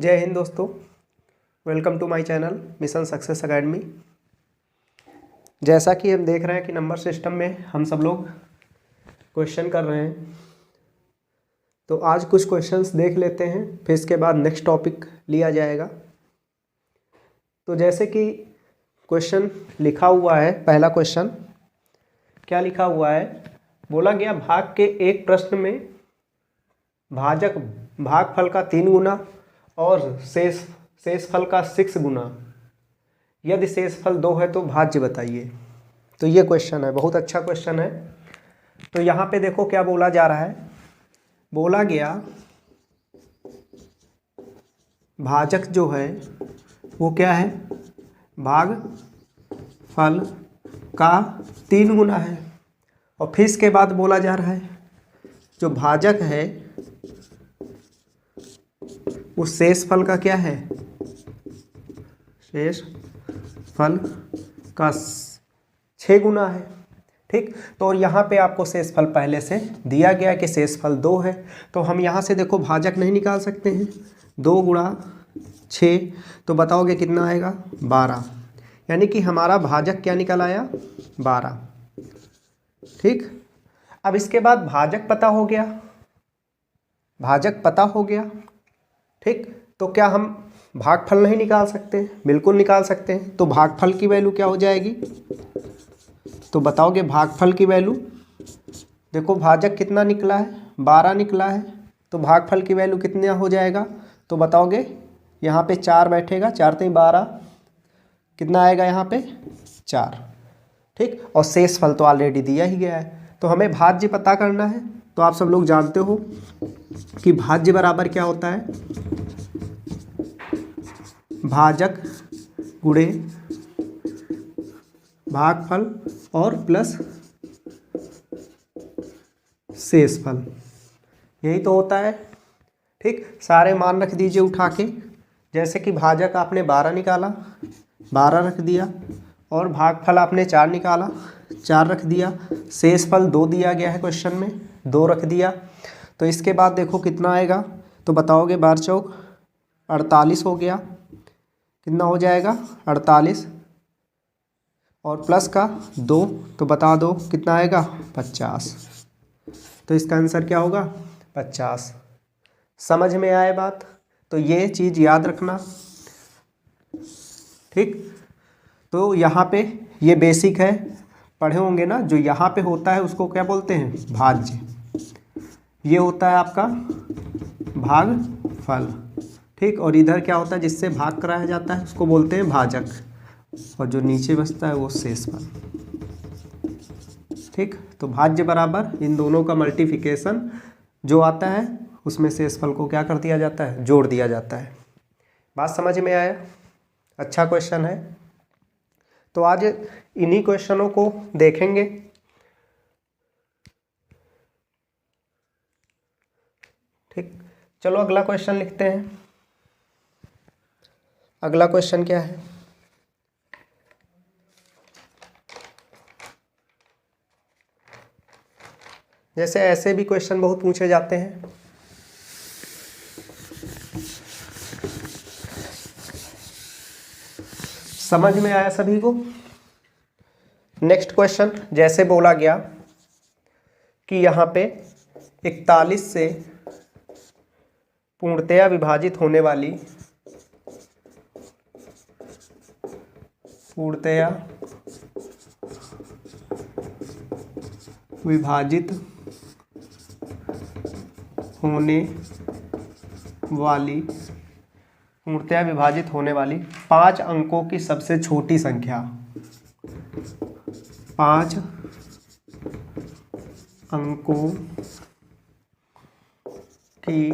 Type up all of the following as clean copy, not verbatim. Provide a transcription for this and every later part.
जय हिंद दोस्तों, welcome to my channel mission success academy. जैसा कि हम देख रहे हैं कि नंबर सिस्टम में हम सब लोग क्वेश्चन कर रहे हैं, तो आज कुछ क्वेश्चंस देख लेते हैं, फिर इसके बाद नेक्स्ट टॉपिक लिया जाएगा। तो जैसे कि क्वेश्चन लिखा हुआ है, पहला क्वेश्चन क्या लिखा हुआ है, बोला गया भाग के एक प्रश्न में भाजक भागफल का 3 गुना और शेषफल का 6 गुना, यदि शेषफल 2 है तो भाज्य बताइए। तो ये क्वेश्चन है, बहुत अच्छा क्वेश्चन है। तो यहाँ पे देखो क्या बोला जा रहा है, बोला गया भाजक जो है वो क्या है, भागफल का 3 गुना है। और फिर इसके बाद बोला जा रहा है जो भाजक है उस शेषफल का क्या है, शेषफल का 6 गुना है। ठीक, तो यहाँ पे आपको शेषफल पहले से दिया गया कि शेषफल 2 है, तो हम यहाँ से देखो भाजक नहीं निकाल सकते हैं। 2 गुणा 6 तो बताओगे कितना आएगा, 12। यानी कि हमारा भाजक क्या निकल आया, 12। ठीक, अब इसके बाद भाजक पता हो गया, भाजक पता हो गया। ठीक, तो क्या हम भागफल नहीं निकाल सकते? बिल्कुल निकाल सकते हैं। तो भागफल की वैल्यू क्या हो जाएगी, तो बताओगे भागफल की वैल्यू, देखो भाजक कितना निकला है, 12 निकला है, तो भागफल की वैल्यू कितना हो जाएगा, तो बताओगे यहाँ पे 4 बैठेगा, 4 3 12, कितना आएगा यहाँ पे 4। ठीक, और शेषफल तो ऑलरेडी दिया ही गया है, तो हमें भाज्य पता करना है। तो आप सब लोग जानते हो कि भाज्य बराबर क्या होता है, भाजक गुणे भागफल और प्लस शेषफल, यही तो होता है। ठीक, सारे मान रख दीजिए उठा के, जैसे कि भाजक आपने 12 निकाला, 12 रख दिया, और भागफल आपने 4 निकाला, 4 रख दिया, शेषफल 2 दिया गया है क्वेश्चन में, 2 रख दिया। तो इसके बाद देखो कितना आएगा, तो बताओगे 12 चौक 48 हो गया, कितना हो जाएगा 48, और प्लस का 2, तो बता दो कितना आएगा 50। तो इसका आंसर क्या होगा 50। समझ में आए बात? तो ये चीज़ याद रखना। ठीक, तो यहाँ पे ये बेसिक है, पढ़े होंगे ना, जो यहाँ पे होता है उसको क्या बोलते हैं, भाज्य। ये होता है आपका भागफल। ठीक, और इधर क्या होता है, जिससे भाग कराया जाता है उसको बोलते हैं भाजक, और जो नीचे बचता है वो शेषफल। ठीक, तो भाज्य बराबर इन दोनों का मल्टीप्लिकेशन जो आता है उसमें शेषफल को क्या कर दिया जाता है, जोड़ दिया जाता है। बात समझ में आया? अच्छा क्वेश्चन है। तो आज इन्हीं क्वेश्चनों को देखेंगे। ठीक, चलो अगला क्वेश्चन लिखते हैं। अगला क्वेश्चन क्या है, जैसे ऐसे भी क्वेश्चन बहुत पूछे जाते हैं। समझ में आया सभी को? नेक्स्ट क्वेश्चन जैसे बोला गया कि यहाँ पे 41 से पूर्णतया विभाजित होने वाली, पूर्णतया विभाजित होने वाली, पूर्णतया विभाजित होने वाली 5 अंकों की सबसे छोटी संख्या, 5 अंकों की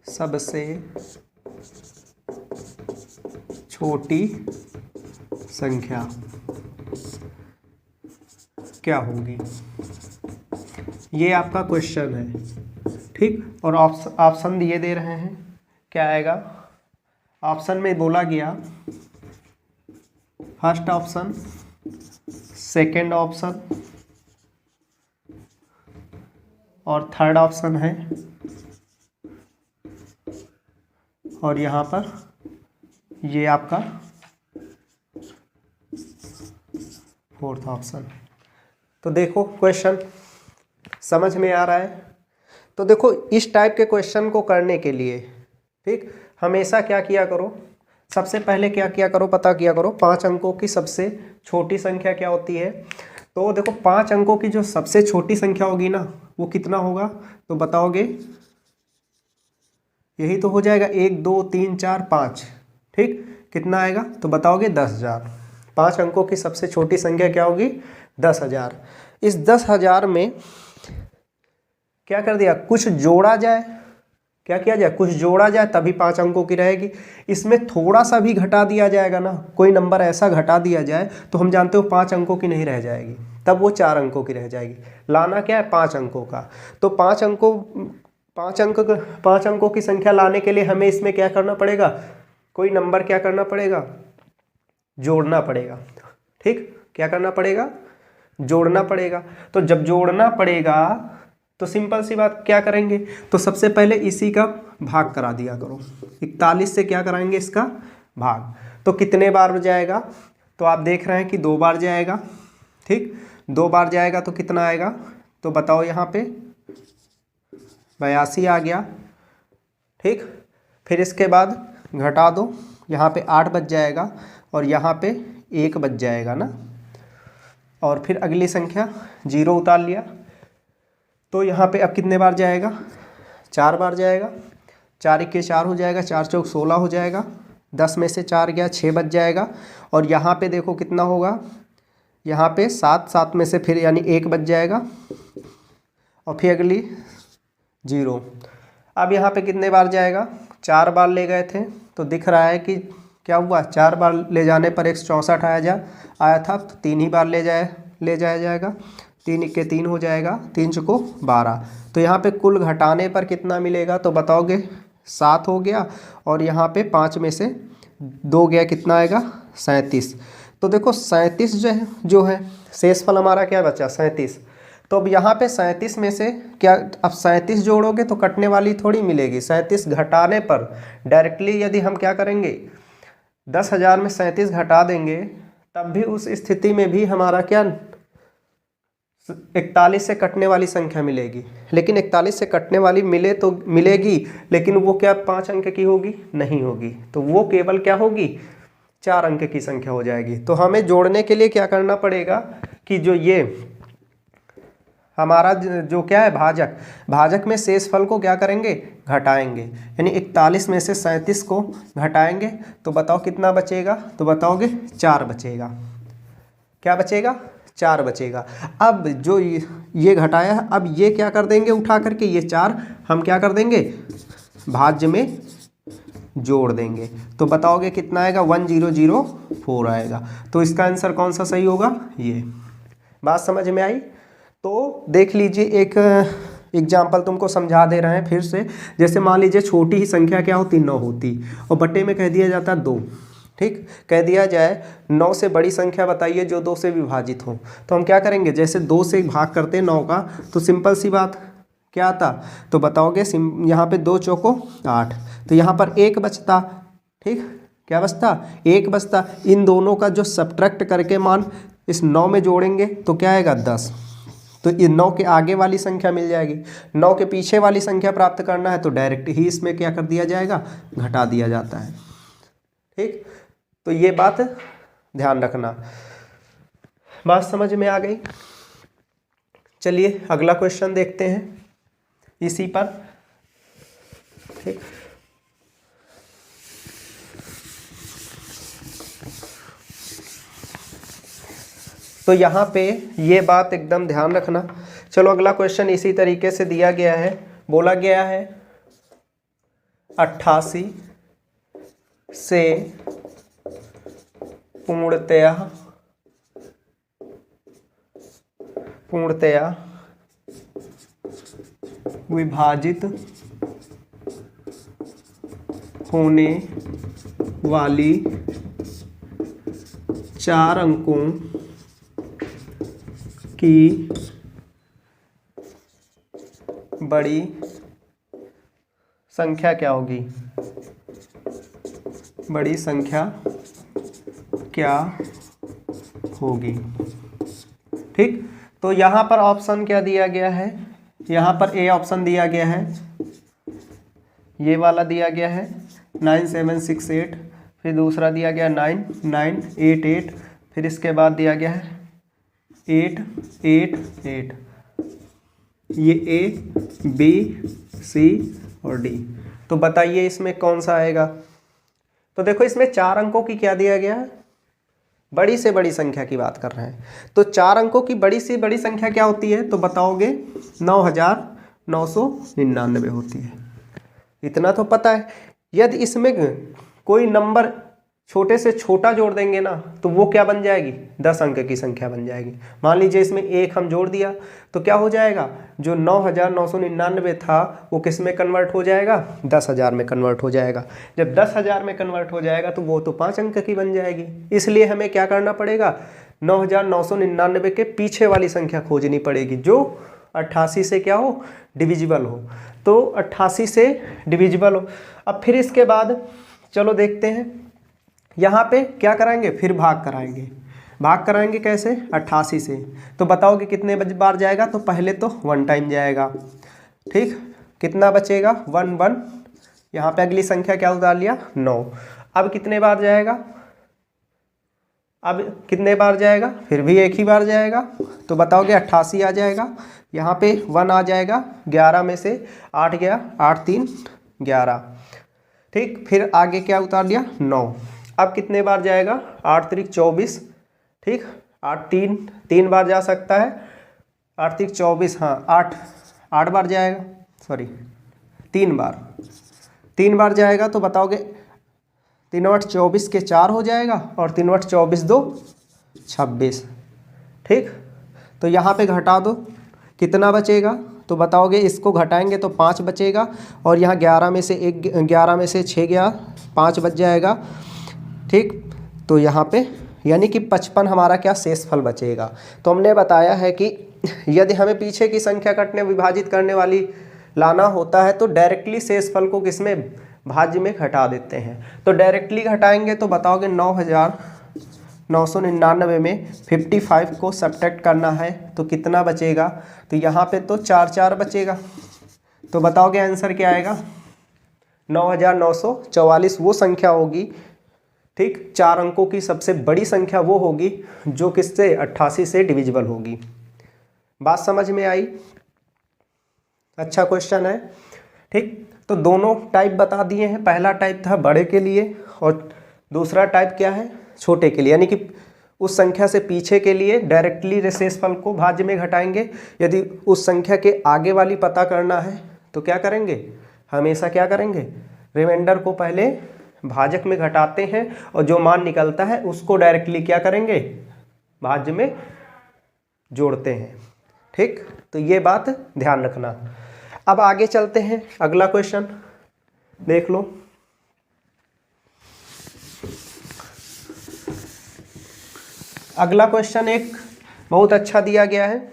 सबसे छोटी संख्या क्या होगी, ये आपका क्वेश्चन है। ठीक, और ऑप्शन दिए दे रहे हैं, क्या आएगा ऑप्शन में, बोला गया फर्स्ट ऑप्शन, सेकंड ऑप्शन और थर्ड ऑप्शन है और यहाँ पर ये आपका फोर्थ ऑप्शन। तो देखो क्वेश्चन समझ में आ रहा है। तो देखो इस टाइप के क्वेश्चन को करने के लिए ठीक हमेशा क्या किया करो, सबसे पहले क्या किया करो, पता किया करो 5 अंकों की सबसे छोटी संख्या क्या होती है। तो देखो 5 अंकों की जो सबसे छोटी संख्या होगी ना वो कितना होगा, तो बताओगे, यही तो हो जाएगा 1 2 3 4 5, ठीक, कितना आएगा तो बताओगे 10,000। 5 अंकों की सबसे छोटी संख्या क्या होगी, 10,000। इस 10,000 में क्या कर दिया, कुछ जोड़ा जाए, क्या किया जाए, कुछ जोड़ा जाए तभी 5 अंकों की रहेगी। इसमें थोड़ा सा भी घटा दिया जाएगा ना, कोई नंबर ऐसा घटा दिया जाए तो हम जानते हो 5 अंकों की नहीं रह जाएगी, तब वो 4 अंकों की रह जाएगी। लाना क्या है, 5 अंकों का। तो 5 अंकों की संख्या लाने के लिए हमें इसमें क्या करना पड़ेगा, कोई नंबर क्या करना पड़ेगा, जोड़ना पड़ेगा। ठीक, क्या करना पड़ेगा, जोड़ना पड़ेगा। तो जब जोड़ना पड़ेगा तो सिंपल सी बात क्या करेंगे, तो सबसे पहले इसी का भाग करा दिया करो। 41 से क्या कराएंगे, इसका भाग। तो कितने बार जाएगा, तो आप देख रहे हैं कि 2 बार जाएगा। ठीक, 2 बार जाएगा तो कितना आएगा, तो बताओ, यहाँ पे 82 आ गया। ठीक, फिर इसके बाद घटा दो, यहाँ पे 8 बच जाएगा और यहाँ पे 1 बच जाएगा ना, और फिर अगली संख्या 0 उतार लिया। तो यहाँ पे अब कितने बार जाएगा, 4 बार जाएगा। 4 1 4 हो जाएगा, 4 चौक 16 हो जाएगा। 10 में से 4 गया, 6 बच जाएगा। और यहाँ पे देखो कितना होगा, यहाँ पे 7 में से फिर यानी 1 बच जाएगा और फिर अगली 0। अब यहाँ पे कितने बार जाएगा, 4 बार ले गए थे, तो दिख रहा है कि क्या हुआ, 4 बार ले जाने पर 164 आया था, तो 3 ही बार ले जाया जाएगा। 3 1 3 हो जाएगा, 3 चौको 12। तो यहाँ पे कुल घटाने पर कितना मिलेगा, तो बताओगे 7 हो गया, और यहाँ पे 5 में से 2 गया, कितना आएगा 37। तो देखो 37 जो है शेषफल हमारा क्या बचा, 37। तो अब यहाँ पे 37 में से क्या, अब 37 जोड़ोगे तो कटने वाली थोड़ी मिलेगी। 37 घटाने पर डायरेक्टली यदि हम क्या करेंगे, 10,000 में 37 घटा देंगे, तब भी उस स्थिति में भी हमारा क्या, 41 से कटने वाली संख्या मिलेगी। लेकिन 41 से कटने वाली मिले तो मिलेगी, लेकिन वो क्या 5 अंक की होगी, नहीं होगी। तो वो केवल क्या होगी, 4 अंक की संख्या हो जाएगी। तो हमें जोड़ने के लिए क्या करना पड़ेगा कि जो ये हमारा जो क्या है भाजक में शेषफल को क्या करेंगे, घटाएंगे। यानी 41 में से 37 को घटाएंगे तो बताओ कितना बचेगा, तो बताओगे 4 बचेगा। क्या बचेगा, 4 बचेगा। अब जो ये घटाया है, अब ये क्या कर देंगे, उठा करके ये 4 हम क्या कर देंगे, भाज्य में जोड़ देंगे। तो बताओगे कितना आएगा, 1004 आएगा। तो इसका आंसर कौन सा सही होगा, ये। बात समझ में आई। तो देख लीजिए, एक एग्जाम्पल तुमको समझा दे रहे हैं फिर से। जैसे मान लीजिए छोटी ही संख्या क्या होती, 9 होती, और बट्टे में कह दिया जाता 2। ठीक, कह दिया जाए 9 से बड़ी संख्या बताइए जो 2 से विभाजित हो। तो हम क्या करेंगे, जैसे 2 से भाग करते हैं 9 का, तो सिंपल सी बात क्या आता, तो बताओगे यहाँ पे 2 चौको 8, तो यहाँ पर 1 बचता। ठीक, क्या बचता, 1 बचता। इन दोनों का जो सब्ट्रैक्ट करके मान इस 9 में जोड़ेंगे तो क्या आएगा, 10। तो ये 9 के आगे वाली संख्या मिल जाएगी। 9 के पीछे वाली संख्या प्राप्त करना है तो डायरेक्ट ही इसमें क्या कर दिया जाएगा, घटा दिया जाता है। ठीक, तो ये बात ध्यान रखना। बात समझ में आ गई। चलिए अगला क्वेश्चन देखते हैं इसी पर। ठीक, तो यहाँ पे ये बात एकदम ध्यान रखना। चलो अगला क्वेश्चन इसी तरीके से दिया गया है। बोला गया है 88 से पूर्णतया विभाजित होने वाली 4 अंकों की बड़ी संख्या क्या होगी। बड़ी संख्या क्या होगी। ठीक, तो यहाँ पर ऑप्शन क्या दिया गया है, यहाँ पर ए ऑप्शन दिया गया है, ये वाला दिया गया है 9768, फिर दूसरा दिया गया 9988, फिर इसके बाद दिया गया है 888, ये ए बी सी और डी। तो बताइए इसमें कौन सा आएगा। तो देखो इसमें 4 अंकों की क्या दिया गया है, बड़ी से बड़ी संख्या की बात कर रहे हैं। तो 4 अंकों की बड़ी से बड़ी संख्या क्या होती है, तो बताओगे 9999 होती है। इतना तो पता है। यदि इसमें कोई नंबर छोटे से छोटा जोड़ देंगे ना तो वो क्या बन जाएगी, 10 अंक की संख्या बन जाएगी। मान लीजिए इसमें 1 हम जोड़ दिया तो क्या हो जाएगा, जो 9999 था वो किस में कन्वर्ट हो जाएगा, 10,000 में कन्वर्ट हो जाएगा। जब 10,000 में कन्वर्ट हो जाएगा तो वो तो 5 अंक की बन जाएगी। इसलिए हमें क्या करना पड़ेगा, 9999 के पीछे वाली संख्या खोजनी पड़ेगी जो 88 से क्या हो, डिविजिबल हो। तो 88 से डिविजिबल हो। अब फिर इसके बाद चलो देखते हैं, यहाँ पे क्या कराएंगे, फिर भाग कराएंगे। भाग कराएंगे कैसे, 88 से। तो बताओगे कितने बार जाएगा, तो पहले तो 1 टाइम जाएगा। ठीक, कितना बचेगा, 1 1, यहाँ पे अगली संख्या क्या उतार लिया, 9। अब कितने बार जाएगा, अब कितने बार जाएगा, फिर भी एक ही बार जाएगा। तो बताओगे 88 आ जाएगा, यहाँ पे 1 आ जाएगा, 11 में से 8 गया, 8 3 11। ठीक, फिर आगे क्या उतार लिया, 9। अब कितने बार जाएगा, 8 3 24। ठीक, 8 3 बार जा सकता है, 8 3 24, हाँ 8 बार जाएगा, सॉरी 3 बार जाएगा। तो बताओगे 3 8 24 के 4 हो जाएगा, और 3 8 24 2 26। ठीक, तो यहाँ पे घटा दो, कितना बचेगा, तो बताओगे इसको घटाएंगे तो 5 बचेगा, और यहाँ 11 में से 6 गया, 5 बच जाएगा। ठीक, तो यहाँ पे यानी कि 55 हमारा क्या शेषफल बचेगा। तो हमने बताया है कि यदि हमें पीछे की संख्या कटने विभाजित करने वाली लाना होता है तो डायरेक्टली शेषफल को किसमें, भाज्य में घटा देते हैं। तो डायरेक्टली घटाएंगे तो बताओगे 9999 में 55 को सब्ट्रैक्ट करना है तो कितना बचेगा, तो यहाँ पे तो 4 4 बचेगा। तो बताओगे आंसर क्या आएगा, 9944 वो संख्या होगी। ठीक, 4 अंकों की सबसे बड़ी संख्या वो होगी जो किससे, 88 से डिविजिबल होगी। बात समझ में आई, अच्छा क्वेश्चन है। ठीक, तो दोनों टाइप बता दिए हैं। पहला टाइप था बड़े के लिए और दूसरा टाइप क्या है, छोटे के लिए, यानी कि उस संख्या से पीछे के लिए डायरेक्टली शेषफल को भाज्य में घटाएंगे। यदि उस संख्या के आगे वाली पता करना है तो क्या करेंगे, हमेशा क्या करेंगे, रिमाइंडर को पहले भाजक में घटाते हैं और जो मान निकलता है उसको डायरेक्टली क्या करेंगे, भाज्य में जोड़ते हैं। ठीक, तो ये बात ध्यान रखना। अब आगे चलते हैं, अगला क्वेश्चन देख लो। अगला क्वेश्चन एक बहुत अच्छा दिया गया है।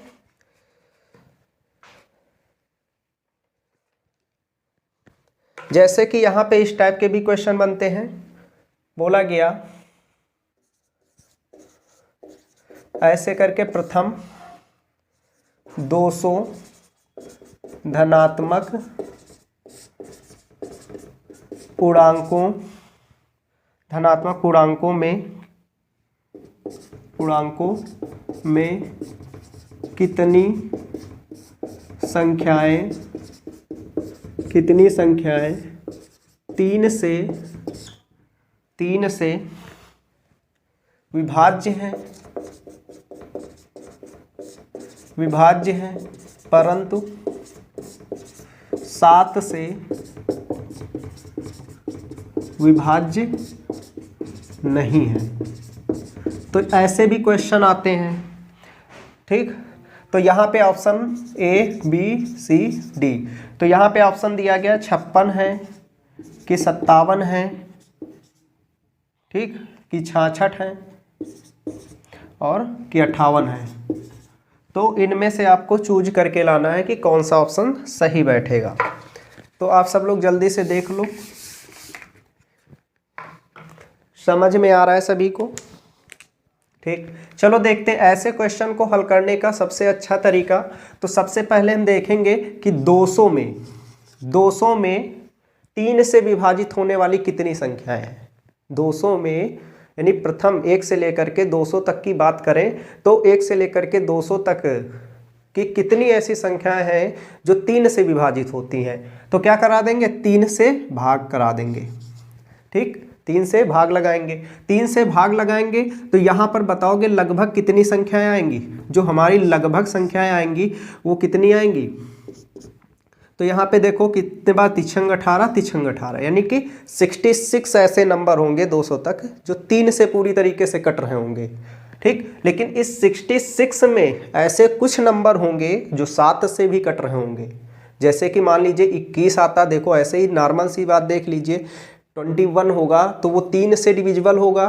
जैसे कि यहाँ पे इस टाइप के भी क्वेश्चन बनते हैं। बोला गया ऐसे करके प्रथम 200 धनात्मक पूर्णांकों में कितनी संख्याएं 3 से विभाज्य हैं परंतु 7 से विभाज्य नहीं है। तो ऐसे भी क्वेश्चन आते हैं। ठीक, तो यहाँ पे option A B C D, तो यहाँ पे ऑप्शन दिया गया 56 है कि 57 है, ठीक, कि 66 है और कि 58 है। तो इनमें से आपको चूज करके लाना है कि कौन सा ऑप्शन सही बैठेगा। तो आप सब लोग जल्दी से देख लो। समझ में आ रहा है सभी को? ठीक, चलो देखते हैं ऐसे क्वेश्चन को हल करने का सबसे अच्छा तरीका। तो सबसे पहले हम देखेंगे कि 200 में 3 से विभाजित होने वाली कितनी संख्याएं हैं। 200 में यानी प्रथम 1 से लेकर के 200 तक की बात करें तो 1 से लेकर के 200 तक कि कितनी ऐसी संख्याएं हैं जो 3 से विभाजित होती हैं। तो क्या करा देंगे, 3 से भाग करा देंगे। ठीक, 3 से भाग लगाएंगे। 3 से भाग लगाएंगे तो यहाँ पर बताओगे लगभग कितनी संख्याएं आएंगी। जो हमारी लगभग संख्याएं आएंगी वो कितनी आएंगी। तो यहाँ पे देखो कितने बार, तिछंग 18 यानी कि 66 ऐसे नंबर होंगे 200 तक जो 3 से पूरी तरीके से कट रहे होंगे। ठीक, लेकिन इस 66 में ऐसे कुछ नंबर होंगे जो 7 से भी कट रहे होंगे। जैसे कि मान लीजिए 21 आता, देखो ऐसे ही नॉर्मल सी बात देख लीजिए, 21 होगा तो वो 3 से डिविजिबल होगा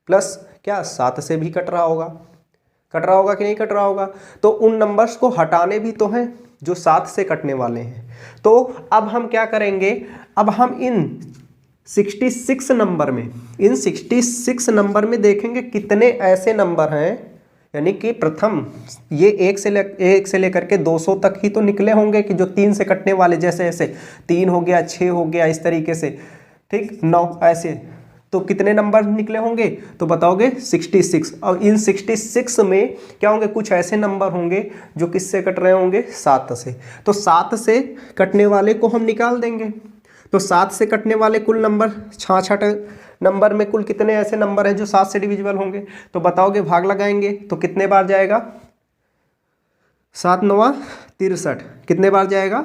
प्लस क्या 7 से भी कट रहा होगा कि नहीं कट रहा होगा। तो उन नंबर्स को हटाने भी तो हैं जो 7 से कटने वाले हैं। तो अब हम क्या करेंगे, अब हम इन 66 नंबर में देखेंगे कितने ऐसे नंबर हैं, यानी कि प्रथम ये 1 से लेकर के 200 तक ही तो निकले होंगे कि जो 3 से कटने वाले, जैसे ऐसे 3 हो गया, 6 हो गया, इस तरीके से। ठीक, 9 ऐसे तो कितने नंबर निकले होंगे, तो बताओगे 66। और इन 66 में क्या होंगे, कुछ ऐसे नंबर होंगे जो किससे कट रहे होंगे, 7 से। तो 7 से कटने वाले को हम निकाल देंगे। तो 7 से कटने वाले कुल नंबर 66 नंबर में कुल कितने ऐसे नंबर हैं जो 7 से डिविजिबल होंगे। तो बताओगे, भाग लगाएंगे तो कितने बार जाएगा, 7 9 63, कितने बार जाएगा।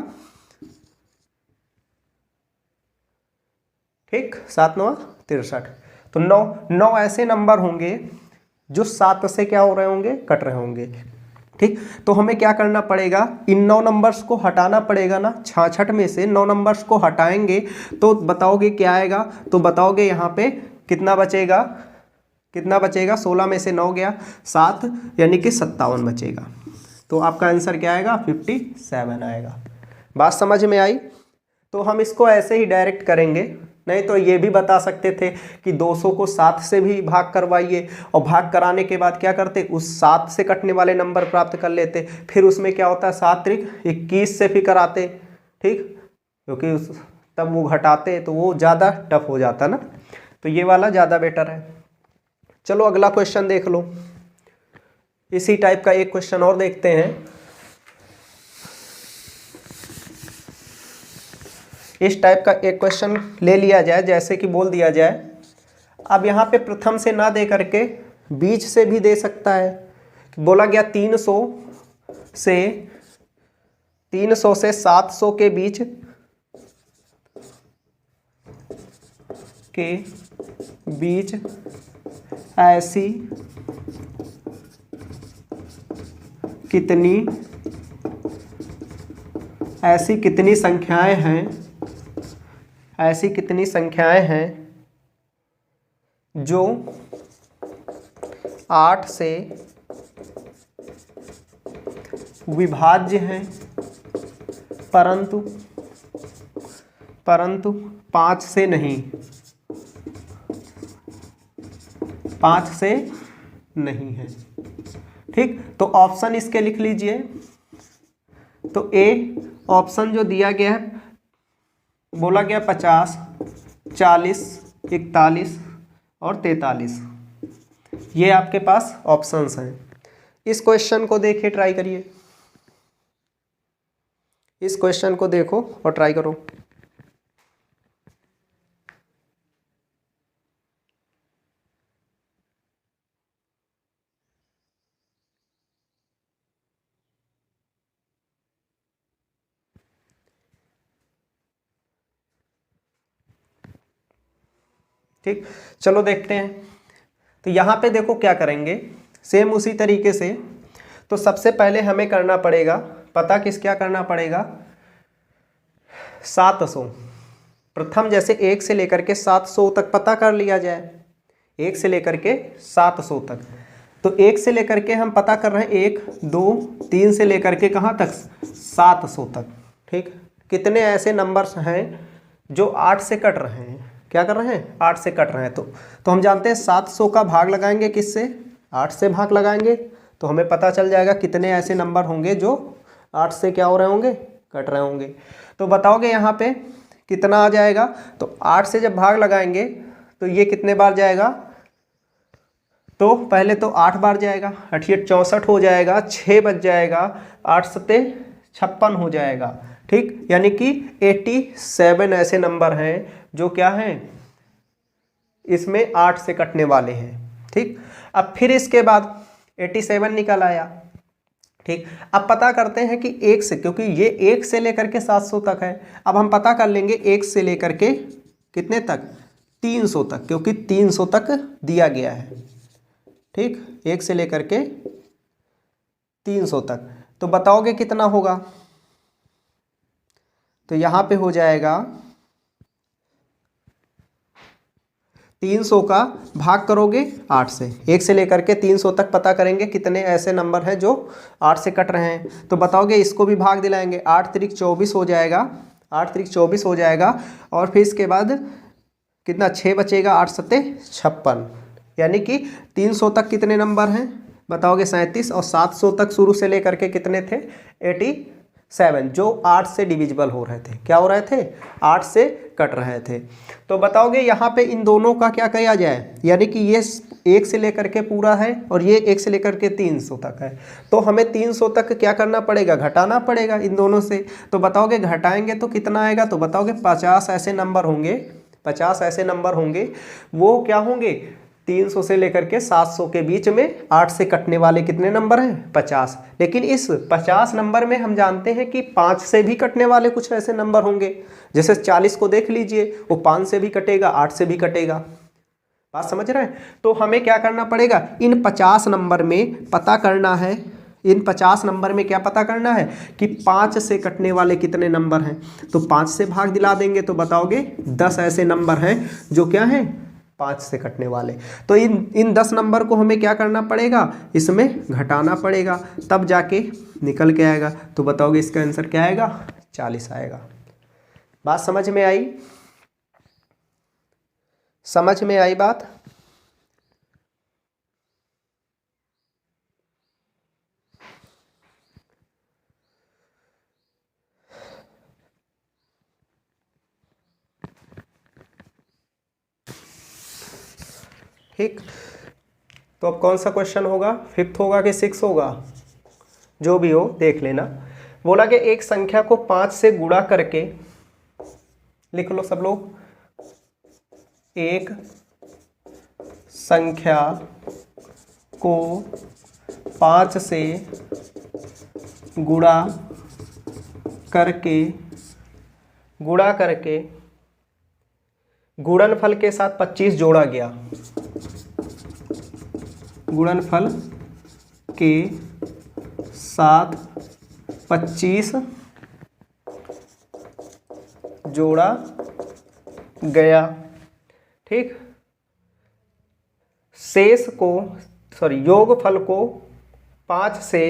ठीक, 7 9 63। तो 9 ऐसे नंबर होंगे जो 7 से क्या हो रहे होंगे, कट रहे होंगे। ठीक, तो हमें क्या करना पड़ेगा, इन 9 नंबर्स को हटाना पड़ेगा ना। 66 में से 9 नंबर्स को हटाएंगे तो बताओगे क्या आएगा, तो बताओगे यहाँ पे कितना बचेगा, 16 में से 9 गया 7, यानी कि 57 बचेगा। तो आपका आंसर क्या आएगा, 57 आएगा। बात समझ में आई? तो हम इसको ऐसे ही डायरेक्ट करेंगे, नहीं तो ये भी बता सकते थे कि 200 को 7 से भी भाग करवाइए और भाग कराने के बाद क्या करते, उस 7 से कटने वाले नंबर प्राप्त कर लेते। फिर उसमें क्या होता है, 7 त्रिक 21 से भी कराते। ठीक, क्योंकि तब वो घटाते तो वो ज़्यादा टफ हो जाता ना, तो ये वाला ज़्यादा बेटर है। चलो अगला क्वेश्चन देख लो। इसी टाइप का एक क्वेश्चन और देखते हैं। इस टाइप का एक क्वेश्चन ले लिया जाए, जैसे कि बोल दिया जाए, अब यहाँ पे प्रथम से ना दे करके बीच से भी दे सकता है। बोला गया 300 से 700 के बीच ऐसी कितनी संख्याएं हैं जो 8 से विभाज्य हैं परंतु 5 से नहीं। 5 से नहीं है। ठीक, तो ऑप्शन इसके लिख लीजिए। तो ए ऑप्शन जो दिया गया है, बोला गया 50, 40, 41 और 43, ये आपके पास ऑप्शंस हैं। इस क्वेश्चन को देखिए, ट्राई करिए। इस क्वेश्चन को देखो और ट्राई करो। ठीक, चलो देखते हैं। तो यहाँ पे देखो क्या करेंगे, सेम उसी तरीके से। तो सबसे पहले हमें करना पड़ेगा, पता क्या करना पड़ेगा, 700। प्रथम जैसे 1 से लेकर के 700 तक पता कर लिया जाए, 1 से लेकर के 700 तक। तो 1 से लेकर के हम पता कर रहे हैं 1 2 3 से लेकर के कहाँ तक, 700 तक। ठीक, कितने ऐसे नंबर्स हैं जो 8 से कट रहे हैं, क्या कर रहे हैं, 8 से कट रहे हैं। तो हम जानते हैं 700 का भाग लगाएंगे किससे, 8 से भाग लगाएंगे, तो हमें पता चल जाएगा कितने ऐसे नंबर होंगे जो 8 से क्या हो रहे होंगे, कट रहे होंगे। तो बताओगे यहाँ पे कितना आ जाएगा, तो 8 से जब भाग लगाएंगे तो ये कितने बार जाएगा, तो पहले तो 8 बार जाएगा, 8 64 हो जाएगा, 6 बच जाएगा, 8 सत्ते 56 हो जाएगा। ठीक, यानी कि 87 ऐसे नंबर हैं जो क्या हैं, इसमें 8 से कटने वाले हैं। ठीक, अब फिर इसके बाद 87 निकल आया। ठीक, अब पता करते हैं कि 1 से, क्योंकि ये 1 से लेकर के 700 तक है, अब हम पता कर लेंगे 1 से लेकर के कितने तक, 300 तक, क्योंकि 300 तक दिया गया है। ठीक, 1 से लेकर के 300 तक, तो बताओगे कितना होगा, तो यहां पे हो जाएगा 300 का भाग करोगे 8 से, 1 से लेकर के 300 तक पता करेंगे कितने ऐसे नंबर हैं जो 8 से कट रहे हैं। तो बताओगे इसको भी भाग दिलाएंगे, 8 त्रिक 24 हो जाएगा, 8 त्रिक 24 हो जाएगा, और फिर इसके बाद कितना, 6 बचेगा, 8 सत्ते 56, यानी कि 300 तक कितने नंबर हैं बताओगे, 37, और 700 तक शुरू से लेकर के कितने थे, 87, जो 8 से डिविजिबल हो रहे थे, क्या हो रहे थे, 8 से कट रहे थे। तो बताओगे यहाँ पे इन दोनों का क्या किया जाए, यानी कि ये 1 से लेकर के पूरा है और ये 1 से लेकर के 300 तक है, तो हमें 300 तक क्या करना पड़ेगा, घटाना पड़ेगा इन दोनों से। तो बताओगे घटाएंगे तो कितना आएगा, तो बताओगे 50 ऐसे नंबर होंगे, 50 ऐसे नंबर होंगे, वो क्या होंगे, 300 से लेकर के 700 के बीच में 8 से कटने वाले कितने नंबर हैं, 50। लेकिन इस 50 नंबर में हम जानते हैं कि 5 से भी कटने वाले कुछ ऐसे नंबर होंगे, जैसे 40 को देख लीजिए, वो 5 से भी कटेगा, 8 से भी कटेगा। बात समझ रहे हैं। तो हमें क्या करना पड़ेगा, इन 50 नंबर में पता करना है, इन 50 नंबर में क्या पता करना है कि 5 से कटने वाले कितने नंबर हैं। तो 5 से भाग दिला देंगे तो बताओगे 10 ऐसे नंबर हैं जो क्या हैं, 5 से कटने वाले। तो इन 10 नंबर को हमें क्या करना पड़ेगा, इसमें घटाना पड़ेगा, तब जाके निकल के आएगा। तो बताओगे इसका आंसर क्या आएगा, 40 आएगा। बात समझ में आई, समझ में आई बात। ठीक, तो अब कौन सा क्वेश्चन होगा, 5th होगा कि 6 होगा, जो भी हो देख लेना। बोला कि एक संख्या को 5 से गुणा करके, लिख लो सब लोग, एक संख्या को 5 से गुणा करके गुणनफल के साथ 25 जोड़ा गया, गुणनफल के साथ 25 जोड़ा गया। ठीक, शेष को योगफल को 5 से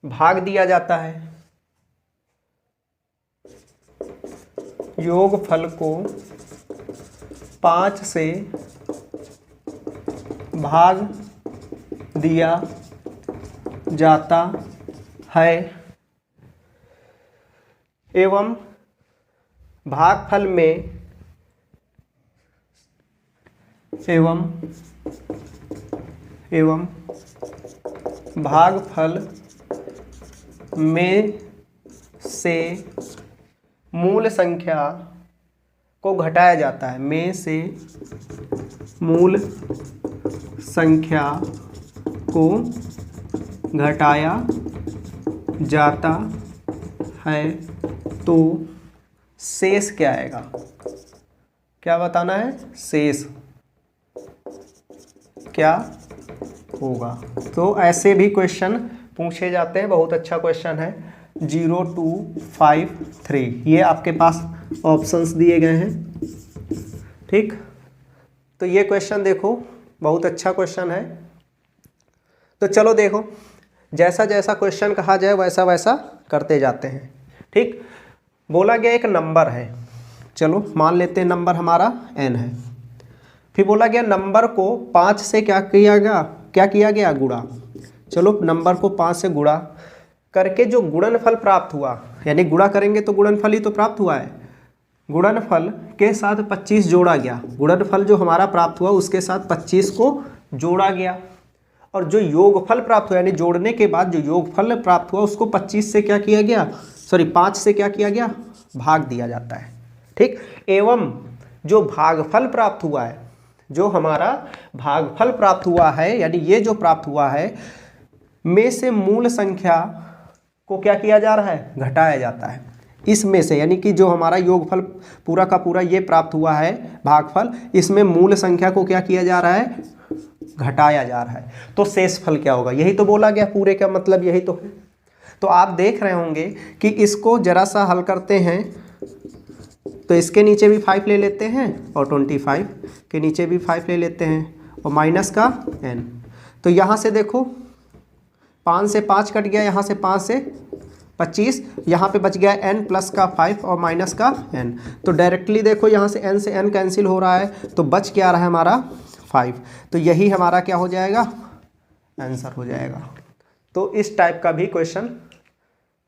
भाग दिया जाता है, योगफल को 5 से भाग दिया जाता है एवं भागफल में से मूल संख्या को घटाया जाता है, में से मूल संख्या को घटाया जाता है, तो शेष क्या आएगा, क्या बताना है, शेष क्या होगा। तो ऐसे भी क्वेश्चन पूछे जाते हैं, बहुत अच्छा क्वेश्चन है। 0 2 5 3 ये आपके पास ऑप्शंस दिए गए हैं। ठीक, तो ये क्वेश्चन देखो, बहुत अच्छा क्वेश्चन है। तो चलो देखो, जैसा जैसा क्वेश्चन कहा जाए वैसा वैसा करते जाते हैं। ठीक, बोला गया एक नंबर है चलो मान लेते हैं नंबर हमारा n है। फिर बोला गया नंबर को 5 से क्या किया गया गुणा। चलो नंबर को 5 से गुणा करके जो गुणनफल प्राप्त हुआ, यानी गुणा करेंगे तो गुणनफल ही तो प्राप्त हुआ है, गुणनफल के साथ 25 जोड़ा गया। गुणनफल जो हमारा प्राप्त हुआ उसके साथ 25 को जोड़ा गया, और जो योगफल प्राप्त हुआ यानी जोड़ने के बाद जो योगफल प्राप्त हुआ उसको 25 से क्या किया गया, 5 से क्या किया गया, भाग दिया जाता है। ठीक, एवं जो भागफल प्राप्त हुआ है, जो हमारा भागफल प्राप्त हुआ है यानी ये जो प्राप्त हुआ है में से मूल संख्या को क्या किया जा रहा है, घटाया जाता है इसमें से, यानी कि जो हमारा योगफल पूरा का पूरा ये प्राप्त हुआ है भागफल, इसमें मूल संख्या को क्या किया जा रहा है, घटाया जा रहा है। तो शेषफल क्या होगा, यही तो बोला गया, पूरे का मतलब यही तो है। तो आप देख रहे होंगे कि इसको जरा सा हल करते हैं तो इसके नीचे भी 5 ले लेते हैं और 25 के नीचे भी 5 ले लेते हैं और माइनस का n। तो यहाँ से देखो 5 से 5 कट गया, यहाँ से 5 से 25, यहाँ पे बच गया n प्लस का 5 और माइनस का n। तो डायरेक्टली देखो यहाँ से n कैंसिल हो रहा है तो बच क्या रहा है हमारा 5। तो यही हमारा क्या हो जाएगा, आंसर हो जाएगा। तो इस टाइप का भी क्वेश्चन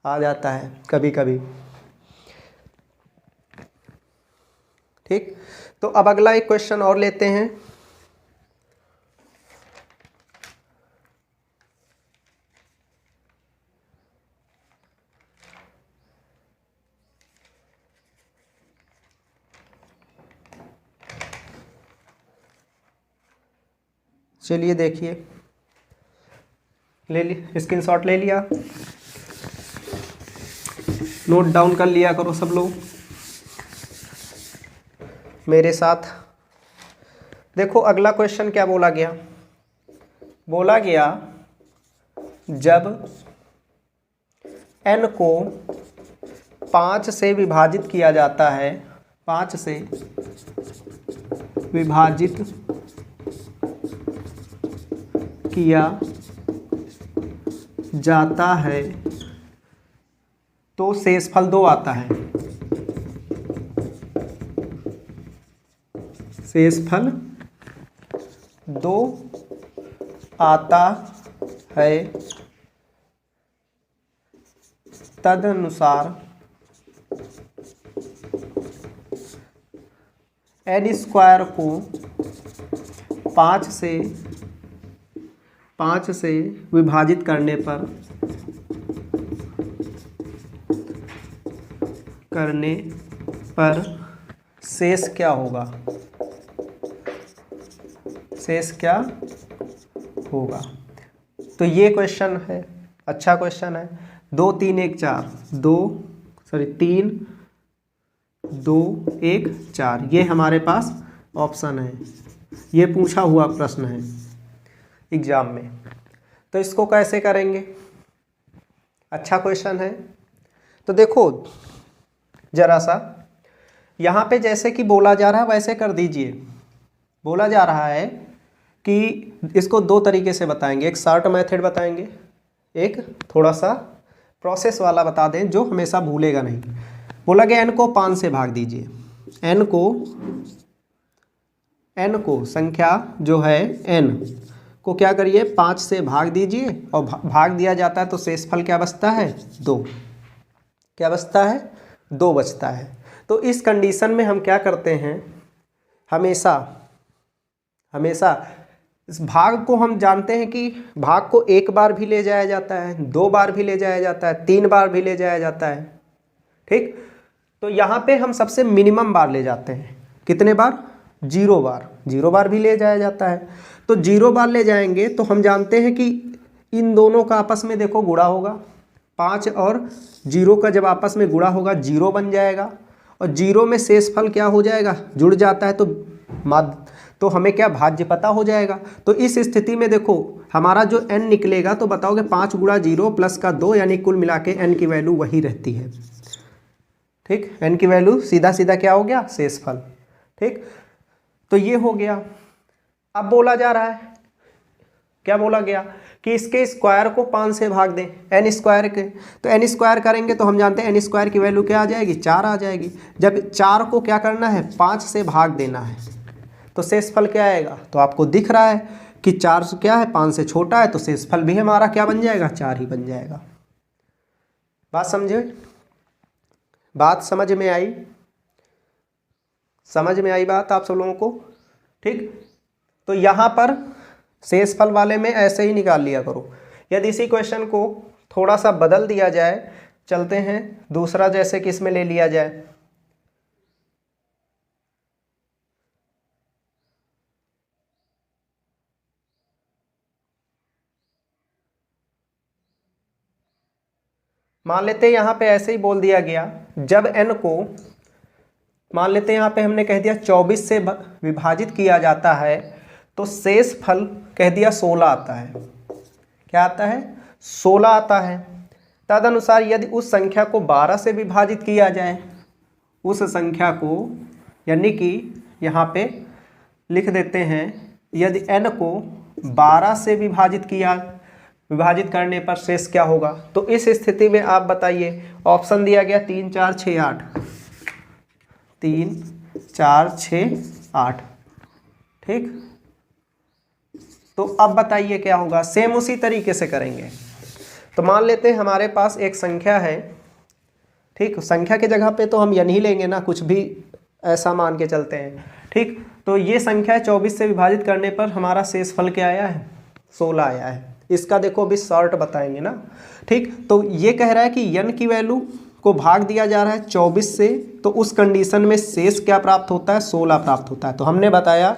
आ जाता है कभी कभी। ठीक, तो अब अगला एक क्वेश्चन और लेते हैं। चलिए देखिए, ले ली स्क्रीनशॉट ले लिया, नोट डाउन कर लिया करो सब लोग मेरे साथ। देखो अगला क्वेश्चन क्या बोला गया, बोला गया जब n को 5 से विभाजित किया जाता है, 5 से विभाजित किया जाता है तो शेषफल 2 आता है। शेषफल 2 आता है, तदनुसार n स्क्वायर को 5 से विभाजित करने पर शेष क्या होगा, शेष क्या होगा। तो ये क्वेश्चन है, अच्छा क्वेश्चन है। 2 3 1 4 3 2 1 4 ये हमारे पास ऑप्शन है, ये पूछा हुआ प्रश्न है एग्जाम में। तो इसको कैसे करेंगे, अच्छा क्वेश्चन है। तो देखो जरा सा यहाँ पे जैसे कि बोला जा रहा है वैसे कर दीजिए। बोला जा रहा है कि इसको 2 तरीके से बताएंगे, एक शॉर्ट मेथड बताएंगे, एक थोड़ा सा प्रोसेस वाला बता दें जो हमेशा भूलेगा नहीं। बोला गया n को 5 से भाग दीजिए, n को संख्या जो है n को क्या करिए 5 से भाग दीजिए, और भाग दिया जाता है तो शेषफल क्या बचता है, 2। क्या बचता है, 2 बचता है। तो इस कंडीशन में हम क्या करते हैं, हमेशा इस भाग को हम जानते हैं कि भाग को 1 बार भी ले जाया जाता है, 2 बार भी ले जाया जाता है, 3 बार भी ले जाया जाता है। ठीक, तो यहाँ पे हम सबसे मिनिमम बार ले जाते हैं, कितने बार, 0 बार। 0 बार भी ले जाया जाता है, तो 0 बार ले जाएंगे तो हम जानते हैं कि इन दोनों का आपस में देखो गुणा होगा, 5 और 0 का जब आपस में गुणा होगा 0 बन जाएगा, और 0 में शेषफल क्या हो जाएगा, जुड़ जाता है, तो हमें क्या भाज्य पता हो जाएगा। तो इस स्थिति में देखो हमारा जो n निकलेगा तो बताओगे 5 गुणा 0 प्लस का 2 यानी कुल मिला के n की वैल्यू वही रहती है। ठीक, n की वैल्यू सीधा सीधा क्या हो गया, शेषफल। ठीक, तो ये हो गया। अब बोला जा रहा है क्या बोला गया कि इसके स्क्वायर को 5 से भाग दें, एन स्क्वायर के। तो एन स्क्वायर करेंगे तो हम जानते हैं एन स्क्वायर की वैल्यू क्या आ जाएगी, 4 आ जाएगी। जब 4 को क्या करना है, 5 से भाग देना है, तो शेषफल क्या आएगा। तो आपको दिख रहा है कि 4 से क्या है, 5 से छोटा है, तो शेषफल भी हमारा क्या बन जाएगा, 4 ही बन जाएगा। बात समझे, बात समझ में आई, समझ में आई बात आप सब लोगों को, ठीक। तो यहाँ पर शेषफल वाले में ऐसे ही निकाल लिया करो। यदि इसी क्वेश्चन को थोड़ा सा बदल दिया जाए, चलते हैं दूसरा, जैसे कि इसमें ले लिया जाए, मान लेते हैं यहाँ पे ऐसे ही बोल दिया गया, जब n को मान लेते हैं यहाँ पे हमने कह दिया 24 से विभाजित किया जाता है, तो शेषफल कह दिया 16 आता है। क्या आता है, 16 आता है। तदनुसार यदि उस संख्या को 12 से विभाजित किया जाए, उस संख्या को, यानी कि यहाँ पे लिख देते हैं, यदि n को 12 से विभाजित करने पर शेष क्या होगा। तो इस स्थिति में आप बताइए, ऑप्शन दिया गया 3 4 6 8, 3 4 6 8, ठीक। तो अब बताइए क्या होगा, सेम उसी तरीके से करेंगे। तो मान लेते हैं हमारे पास एक संख्या है, ठीक। संख्या की जगह पे तो हम n ही लेंगे ना, कुछ भी ऐसा मान के चलते हैं, ठीक। तो ये संख्या 24 से विभाजित करने पर हमारा शेषफल क्या आया है, 16 आया है। इसका देखो अभी शॉर्ट बताएंगे ना, ठीक। तो ये कह रहा है कि n की वैल्यू को भाग दिया जा रहा है 24 से, तो उस कंडीशन में शेष क्या प्राप्त होता है, 16 प्राप्त होता है। तो हमने बताया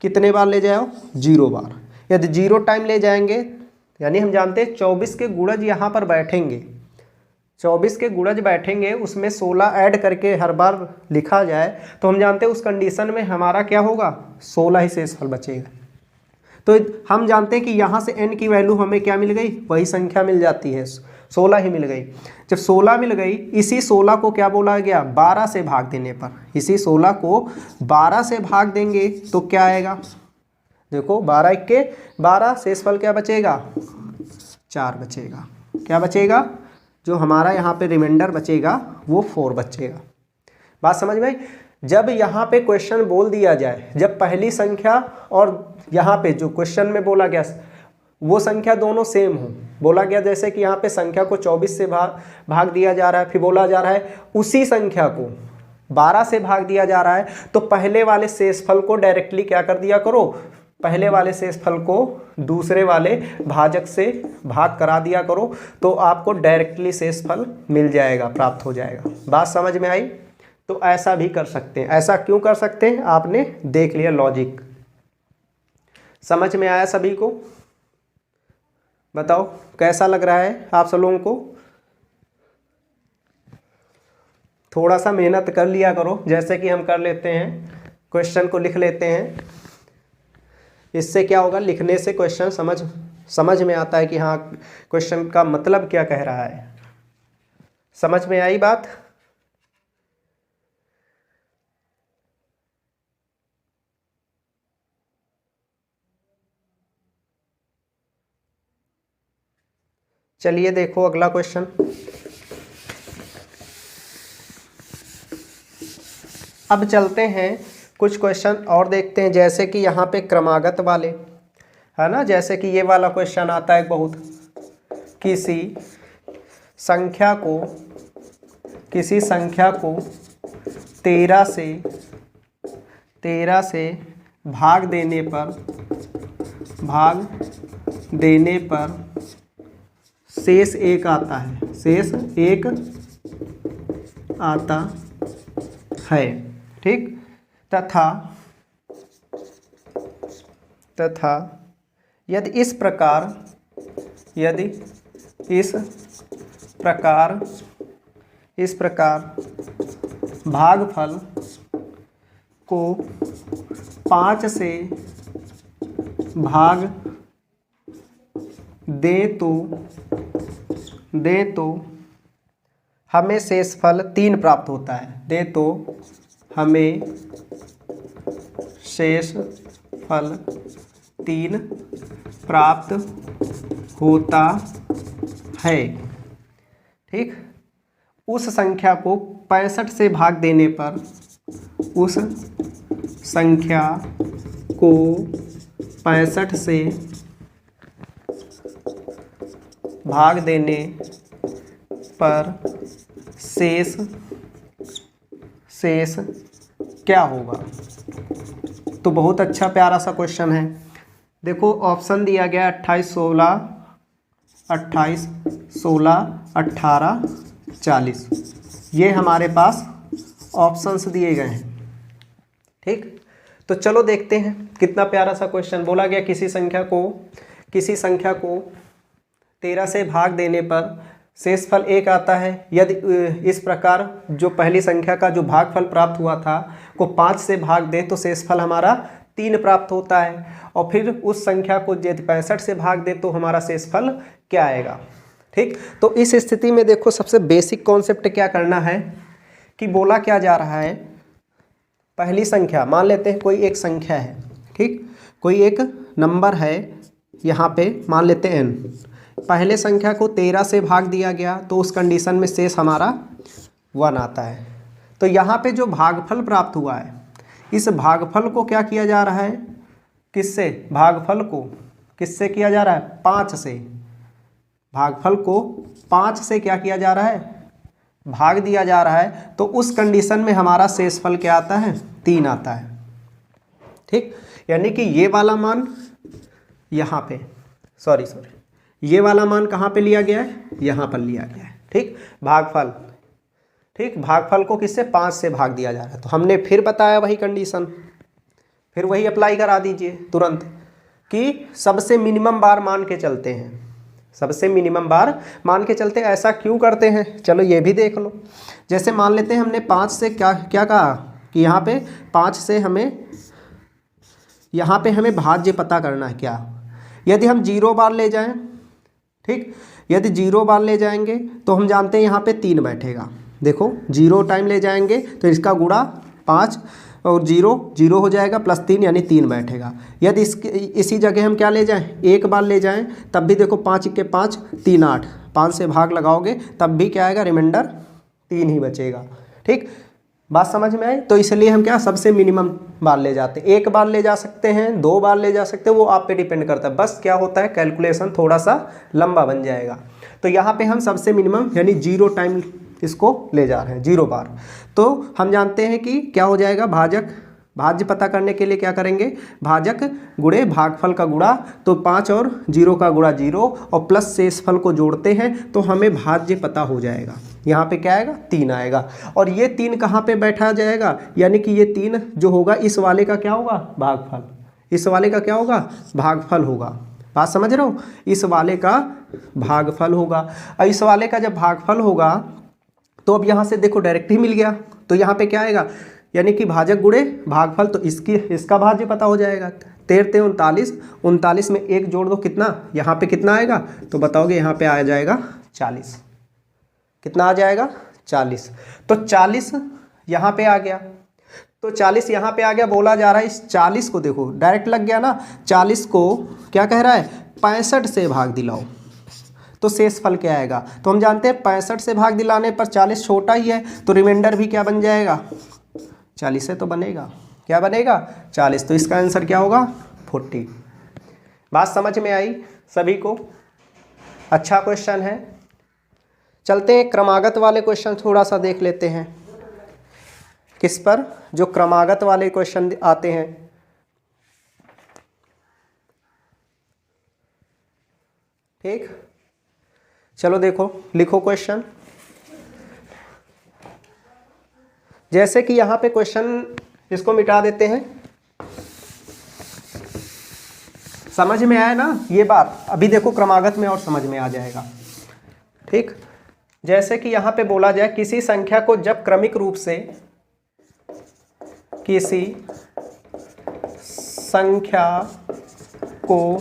कितने बार ले जाओ, 0 बार। यदि 0 टाइम ले जाएंगे, यानी हम जानते हैं 24 के गुणज यहाँ पर बैठेंगे, 24 के गुणज बैठेंगे, उसमें 16 ऐड करके हर बार लिखा जाए, तो हम जानते हैं उस कंडीशन में हमारा क्या होगा, 16 ही शेषफल बचेगा। तो हम जानते हैं कि यहाँ से n की वैल्यू हमें क्या मिल गई, वही संख्या मिल जाती है, 16 ही मिल गई। जब 16 मिल गई, इसी 16 को क्या बोला गया, 12 से भाग देने पर, इसी 16 को 12 से भाग देंगे तो क्या आएगा, देखो 12 के 12, शेषफल क्या बचेगा, 4 बचेगा। क्या बचेगा, जो हमारा यहाँ पे रिमाइंडर बचेगा वो 4 बचेगा। बात समझ में आई। जब यहाँ पे क्वेश्चन बोल दिया जाए, जब पहली संख्या और यहाँ पे जो क्वेश्चन में बोला गया वो संख्या दोनों सेम हो, बोला गया जैसे कि यहाँ पे संख्या को 24 से भाग दिया जा रहा है, फिर बोला जा रहा है उसी संख्या को 12 से भाग दिया जा रहा है, तो पहले वाले शेषफल को डायरेक्टली क्या कर दिया करो, पहले वाले शेषफल को दूसरे वाले भाजक से भाग करा दिया करो, तो आपको डायरेक्टली शेषफल मिल जाएगा, प्राप्त हो जाएगा। बात समझ में आई। तो ऐसा भी कर सकते हैं। ऐसा क्यों कर सकते हैं, आपने देख लिया, लॉजिक समझ में आया सभी को। बताओ कैसा लग रहा है आप सब लोगों को। थोड़ा सा मेहनत कर लिया करो, जैसे कि हम कर लेते हैं, क्वेश्चन को लिख लेते हैं। इससे क्या होगा, लिखने से क्वेश्चन समझ में आता है कि हाँ क्वेश्चन का मतलब क्या कह रहा है। समझ में आई बात। चलिए देखो अगला क्वेश्चन। अब चलते हैं कुछ क्वेश्चन और देखते हैं, जैसे कि यहाँ पे क्रमागत वाले है ना, जैसे कि ये वाला क्वेश्चन आता है बहुत, किसी संख्या को 13 से भाग देने पर शेष 1 आता है, शेष 1 आता है, ठीक। तथा यदि इस प्रकार भागफल को 5 से भाग दे तो हमें शेषफल 3 प्राप्त होता है। हमें शेषफल 3 प्राप्त होता है। ठीक, उस संख्या को 65 से भाग देने पर, उस संख्या को 65 से भाग देने पर शेष क्या होगा। तो बहुत अच्छा प्यारा सा क्वेश्चन है। देखो ऑप्शन दिया गया 28 16 18 40, ये हमारे पास ऑप्शंस दिए गए हैं। ठीक, तो चलो देखते हैं कितना प्यारा सा क्वेश्चन। बोला गया किसी संख्या को 13 से भाग देने पर शेषफल 1 आता है। यदि इस प्रकार जो पहली संख्या का जो भागफल प्राप्त हुआ था को 5 से भाग दें तो शेषफल हमारा 3 प्राप्त होता है। और फिर उस संख्या को यदि 65 से भाग दें तो हमारा शेषफल क्या आएगा। ठीक, तो इस स्थिति में देखो सबसे बेसिक कॉन्सेप्ट क्या करना है कि बोला क्या जा रहा है, पहली संख्या मान लेते हैं कोई एक संख्या है। ठीक, कोई एक नंबर है, यहाँ पे मान लेते हैं n। पहले संख्या को 13 से भाग दिया गया तो उस कंडीशन में शेष हमारा 1 आता है। तो यहाँ पे जो भागफल प्राप्त हुआ है, इस भागफल को क्या किया जा रहा है, किससे, भागफल को किससे किया जा रहा है, 5 से। भागफल को 5 से क्या किया जा रहा है, भाग दिया जा रहा है। तो उस कंडीशन में हमारा शेषफल क्या आता है, 3 आता है। ठीक, यानी कि ये वाला मान यहाँ पे सॉरी ये वाला मान कहाँ पे लिया गया है, यहाँ पर लिया गया है। ठीक, भागफल, ठीक, भागफल को किससे, 5 से भाग दिया जा रहा है। तो हमने फिर बताया वही कंडीशन, फिर वही अप्लाई करा दीजिए तुरंत कि सबसे मिनिमम बार मान के चलते हैं, सबसे मिनिमम बार मान के चलते हैं। ऐसा क्यों करते हैं, चलो ये भी देख लो। जैसे मान लेते हैं हमने 5 से क्या क्या कहा कि यहाँ पे 5 से यहाँ पे हमें भाज्य पता करना है क्या। यदि हम 0 बार ले जाएं, ठीक, यदि 0 बार ले जाएंगे तो हम जानते हैं यहाँ पे 3 बैठेगा। देखो 0 टाइम ले जाएंगे तो इसका गुणा 5 और 0 हो जाएगा प्लस 3 यानी 3 बैठेगा। यदि इसी जगह हम क्या ले जाएं, 1 बार ले जाएं तब भी देखो 5 के 5 3 8, 5 से भाग लगाओगे तब भी क्या आएगा, रिमाइंडर 3 ही बचेगा। ठीक, बात समझ में आई। तो इसलिए हम क्या सबसे मिनिमम बार ले जाते हैं। 1 बार ले जा सकते हैं, 2 बार ले जा सकते हैं, वो आप पे डिपेंड करता है। बस क्या होता है, कैलकुलेशन थोड़ा सा लंबा बन जाएगा। तो यहाँ पे हम सबसे मिनिमम यानी 0 टाइम इसको ले जा रहे हैं, 0 बार। तो हम जानते हैं कि क्या हो जाएगा, भाज्य पता करने के लिए क्या करेंगे, भाजक गुणे भागफल का गुणा। तो 5 और 0 का गुणा 0 और प्लस शेषफल को जोड़ते हैं तो हमें भाज्य पता हो जाएगा। यहाँ पे क्या आएगा, 3 आएगा। और ये 3 कहाँ पे बैठा जाएगा, यानी कि ये 3 जो होगा इस वाले का क्या होगा, भागफल। इस वाले का क्या होगा, भागफल होगा। बात समझ रहे हो, इस वाले का भागफल होगा। और इस वाले का जब भागफल होगा तो अब यहाँ से देखो डायरेक्ट ही मिल गया। तो यहाँ पे क्या आएगा, यानी कि भाजक गुणे भागफल। तो इसका भाज्य पता हो जाएगा। 13 39, 39 में 1 जोड़ दो, कितना, यहाँ पे कितना आएगा, तो बताओगे यहाँ पे आ जाएगा 40। कितना आ जाएगा, 40। तो 40 यहाँ पे आ गया। तो 40 यहाँ पे आ गया। बोला जा रहा है इस 40 को, देखो डायरेक्ट लग गया ना, 40 को क्या कह रहा है, 65 से भाग दिलाओ तो शेषफल क्या आएगा। तो हम जानते हैं 65 से भाग दिलाने पर 40 छोटा ही है, तो रिमाइंडर भी क्या बन जाएगा, 40 से तो बनेगा, क्या बनेगा, 40। तो इसका आंसर क्या होगा, 40। बात समझ में आई सभी को, अच्छा क्वेश्चन है। चलते हैं क्रमागत वाले क्वेश्चन थोड़ा सा देख लेते हैं। किस पर, जो क्रमागत वाले क्वेश्चन आते हैं। ठीक, चलो देखो, लिखो क्वेश्चन। जैसे कि यहाँ पे क्वेश्चन, इसको मिटा देते हैं। समझ में आया ना ये बात, अभी देखो क्रमागत में और समझ में आ जाएगा। ठीक, जैसे कि यहाँ पे बोला जाए किसी संख्या को जब क्रमिक रूप से, किसी संख्या को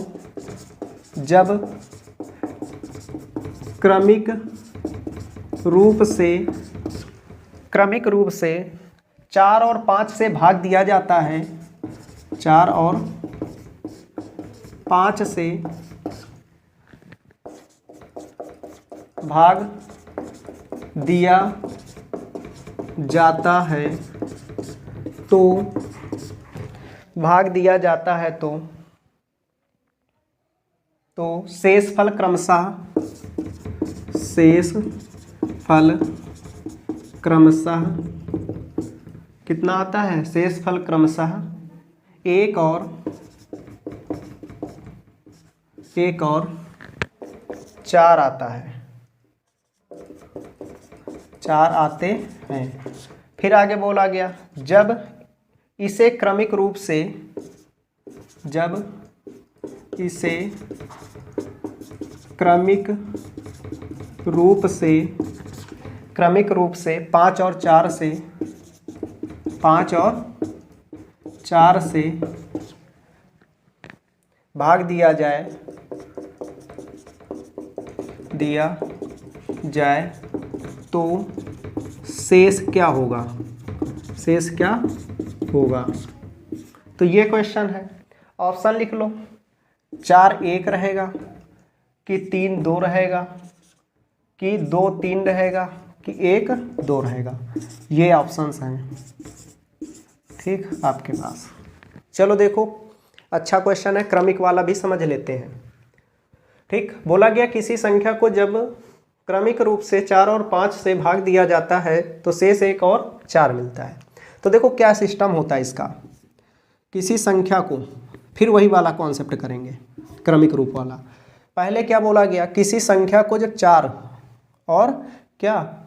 जब क्रमिक रूप से 4 और 5 से भाग दिया जाता है, 4 और 5 से भाग दिया जाता है तो भाग दिया जाता है तो शेषफल क्रमशः कितना आता है? शेषफल क्रमशः 1 और 4 आता है, 4 आते हैं। फिर आगे बोला गया जब इसे क्रमिक रूप से 5 और 4 से भाग दिया जाए तो शेष क्या होगा? तो ये क्वेश्चन है। ऑप्शन लिख लो, 4 1 रहेगा कि 3 2 रहेगा कि 2 3 रहेगा कि 1 2 रहेगा। ये ऑप्शंस हैं, ठीक, आपके पास। चलो देखो, अच्छा क्वेश्चन है, क्रमिक वाला भी समझ लेते हैं। ठीक, बोला गया किसी संख्या को जब क्रमिक रूप से 4 और 5 से भाग दिया जाता है तो शेष 1 और 4 मिलता है। तो देखो क्या सिस्टम होता है इसका। किसी संख्या को, फिर वही वाला कॉन्सेप्ट करेंगे, क्रमिक रूप वाला। पहले क्या बोला गया, किसी संख्या को जब 4 और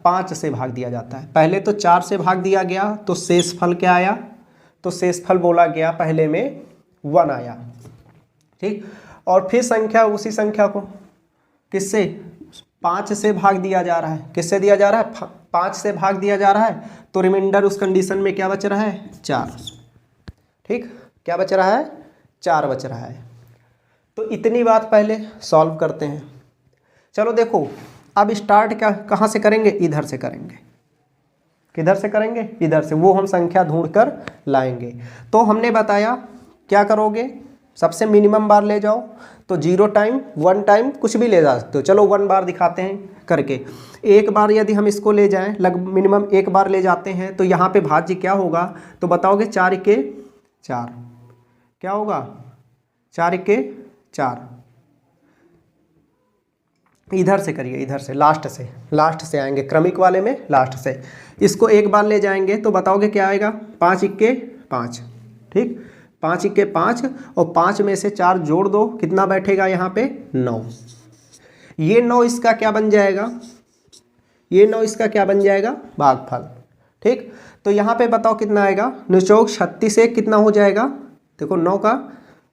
5 से भाग दिया जाता है। पहले तो 4 से भाग दिया गया तो शेषफल क्या आया? तो शेषफल बोला गया पहले में 1 आया, ठीक। और फिर उसी संख्या को किससे? 5 से भाग दिया जा रहा है। किससे दिया जा रहा है? 5 से भाग दिया जा रहा है, तो रिमाइंडर उस कंडीशन में क्या बच रहा है? 4, ठीक। क्या बच रहा है? 4 बच रहा है। तो इतनी बात पहले सॉल्व करते हैं। चलो देखो, अब स्टार्ट कहाँ से करेंगे? इधर से करेंगे। किधर से करेंगे? इधर से। वो हम संख्या ढूंढ कर लाएंगे। तो हमने बताया क्या करोगे, सबसे मिनिमम बार ले जाओ, तो 0 टाइम 1 टाइम कुछ भी ले जा सकते हो। चलो 1 बार दिखाते हैं करके। एक बार यदि हम इसको ले जाएं, मिनिमम 1 बार ले जाते हैं, तो यहाँ पे भाज्य क्या होगा? तो बताओगे 4 के 4 क्या होगा? 4 के 4। इधर से करिए, इधर से, लास्ट से आएंगे क्रमिक वाले में, लास्ट से। इसको 1 बार ले जाएंगे तो बताओगे क्या आएगा? 5 इक्के 5, ठीक। 5 इक्के 5 और 5 में से 4 जोड़ दो, कितना बैठेगा यहाँ पे? 9। ये 9 इसका क्या बन जाएगा? ये 9 इसका क्या बन जाएगा? भागफल, ठीक। तो यहाँ पे बताओ कितना आएगा? निचोक 36 1 कितना हो जाएगा? देखो 9 का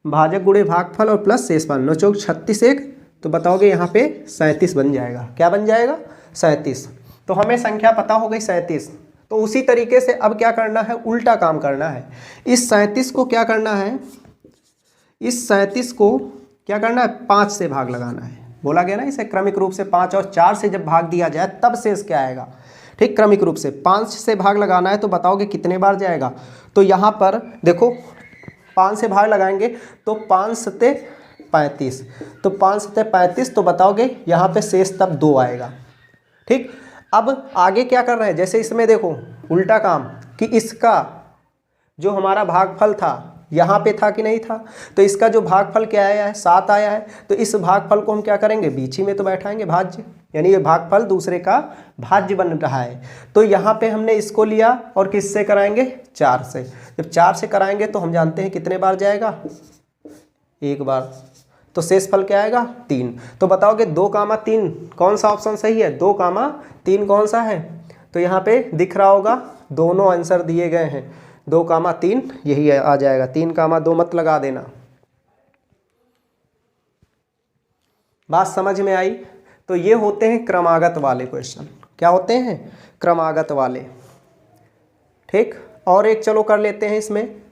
भाजक गुणे भागफल और प्लस शेषफल, निचोक 36 1, तो बताओगे यहाँ पे 37 बन जाएगा। क्या बन जाएगा? 37। तो हमें संख्या पता हो गई 37। तो उसी तरीके से अब क्या करना है? उल्टा काम करना है। इस 37 को क्या करना है? इस 37 को क्या करना है? 5 से भाग लगाना है। बोला गया ना इसे क्रमिक रूप से 5 और 4 से जब भाग दिया जाए तब शेष क्या आएगा, ठीक। क्रमिक रूप से 5 से भाग लगाना है, तो बताओगे कितने बार जाएगा? तो यहाँ पर देखो 5 से भाग लगाएंगे तो 5 सते 35, तो 5 सते 35, तो बताओगे यहाँ पे शेष तब 2 आएगा, ठीक। अब आगे क्या कर रहे हैं? जैसे इसमें देखो उल्टा काम, कि इसका जो हमारा भागफल था यहाँ पे था कि नहीं था, तो इसका जो भागफल क्या आया है? 7 आया है। तो इस भागफल को हम क्या करेंगे? बीच ही में तो बैठाएंगे, भाज्य, यानी ये भागफल दूसरे का भाज्य बन रहा है। तो यहाँ पे हमने इसको लिया और किससे कराएंगे? 4 से। जब 4 से कराएंगे तो हम जानते हैं कितने बार जाएगा? 1 बार। तो शेषफल क्या आएगा? 3। तो बताओगे 2, 3 कौन सा ऑप्शन सही है? 2, 3 कौन सा है? तो यहाँ पे दिख रहा होगा, दोनों आंसर दिए गए हैं, 2, 3 यही आ जाएगा। 3, 2 मत लगा देना। बात समझ में आई? तो ये होते हैं क्रमागत वाले क्वेश्चन। क्या होते हैं? क्रमागत वाले, ठीक। और एक चलो कर लेते हैं इसमें।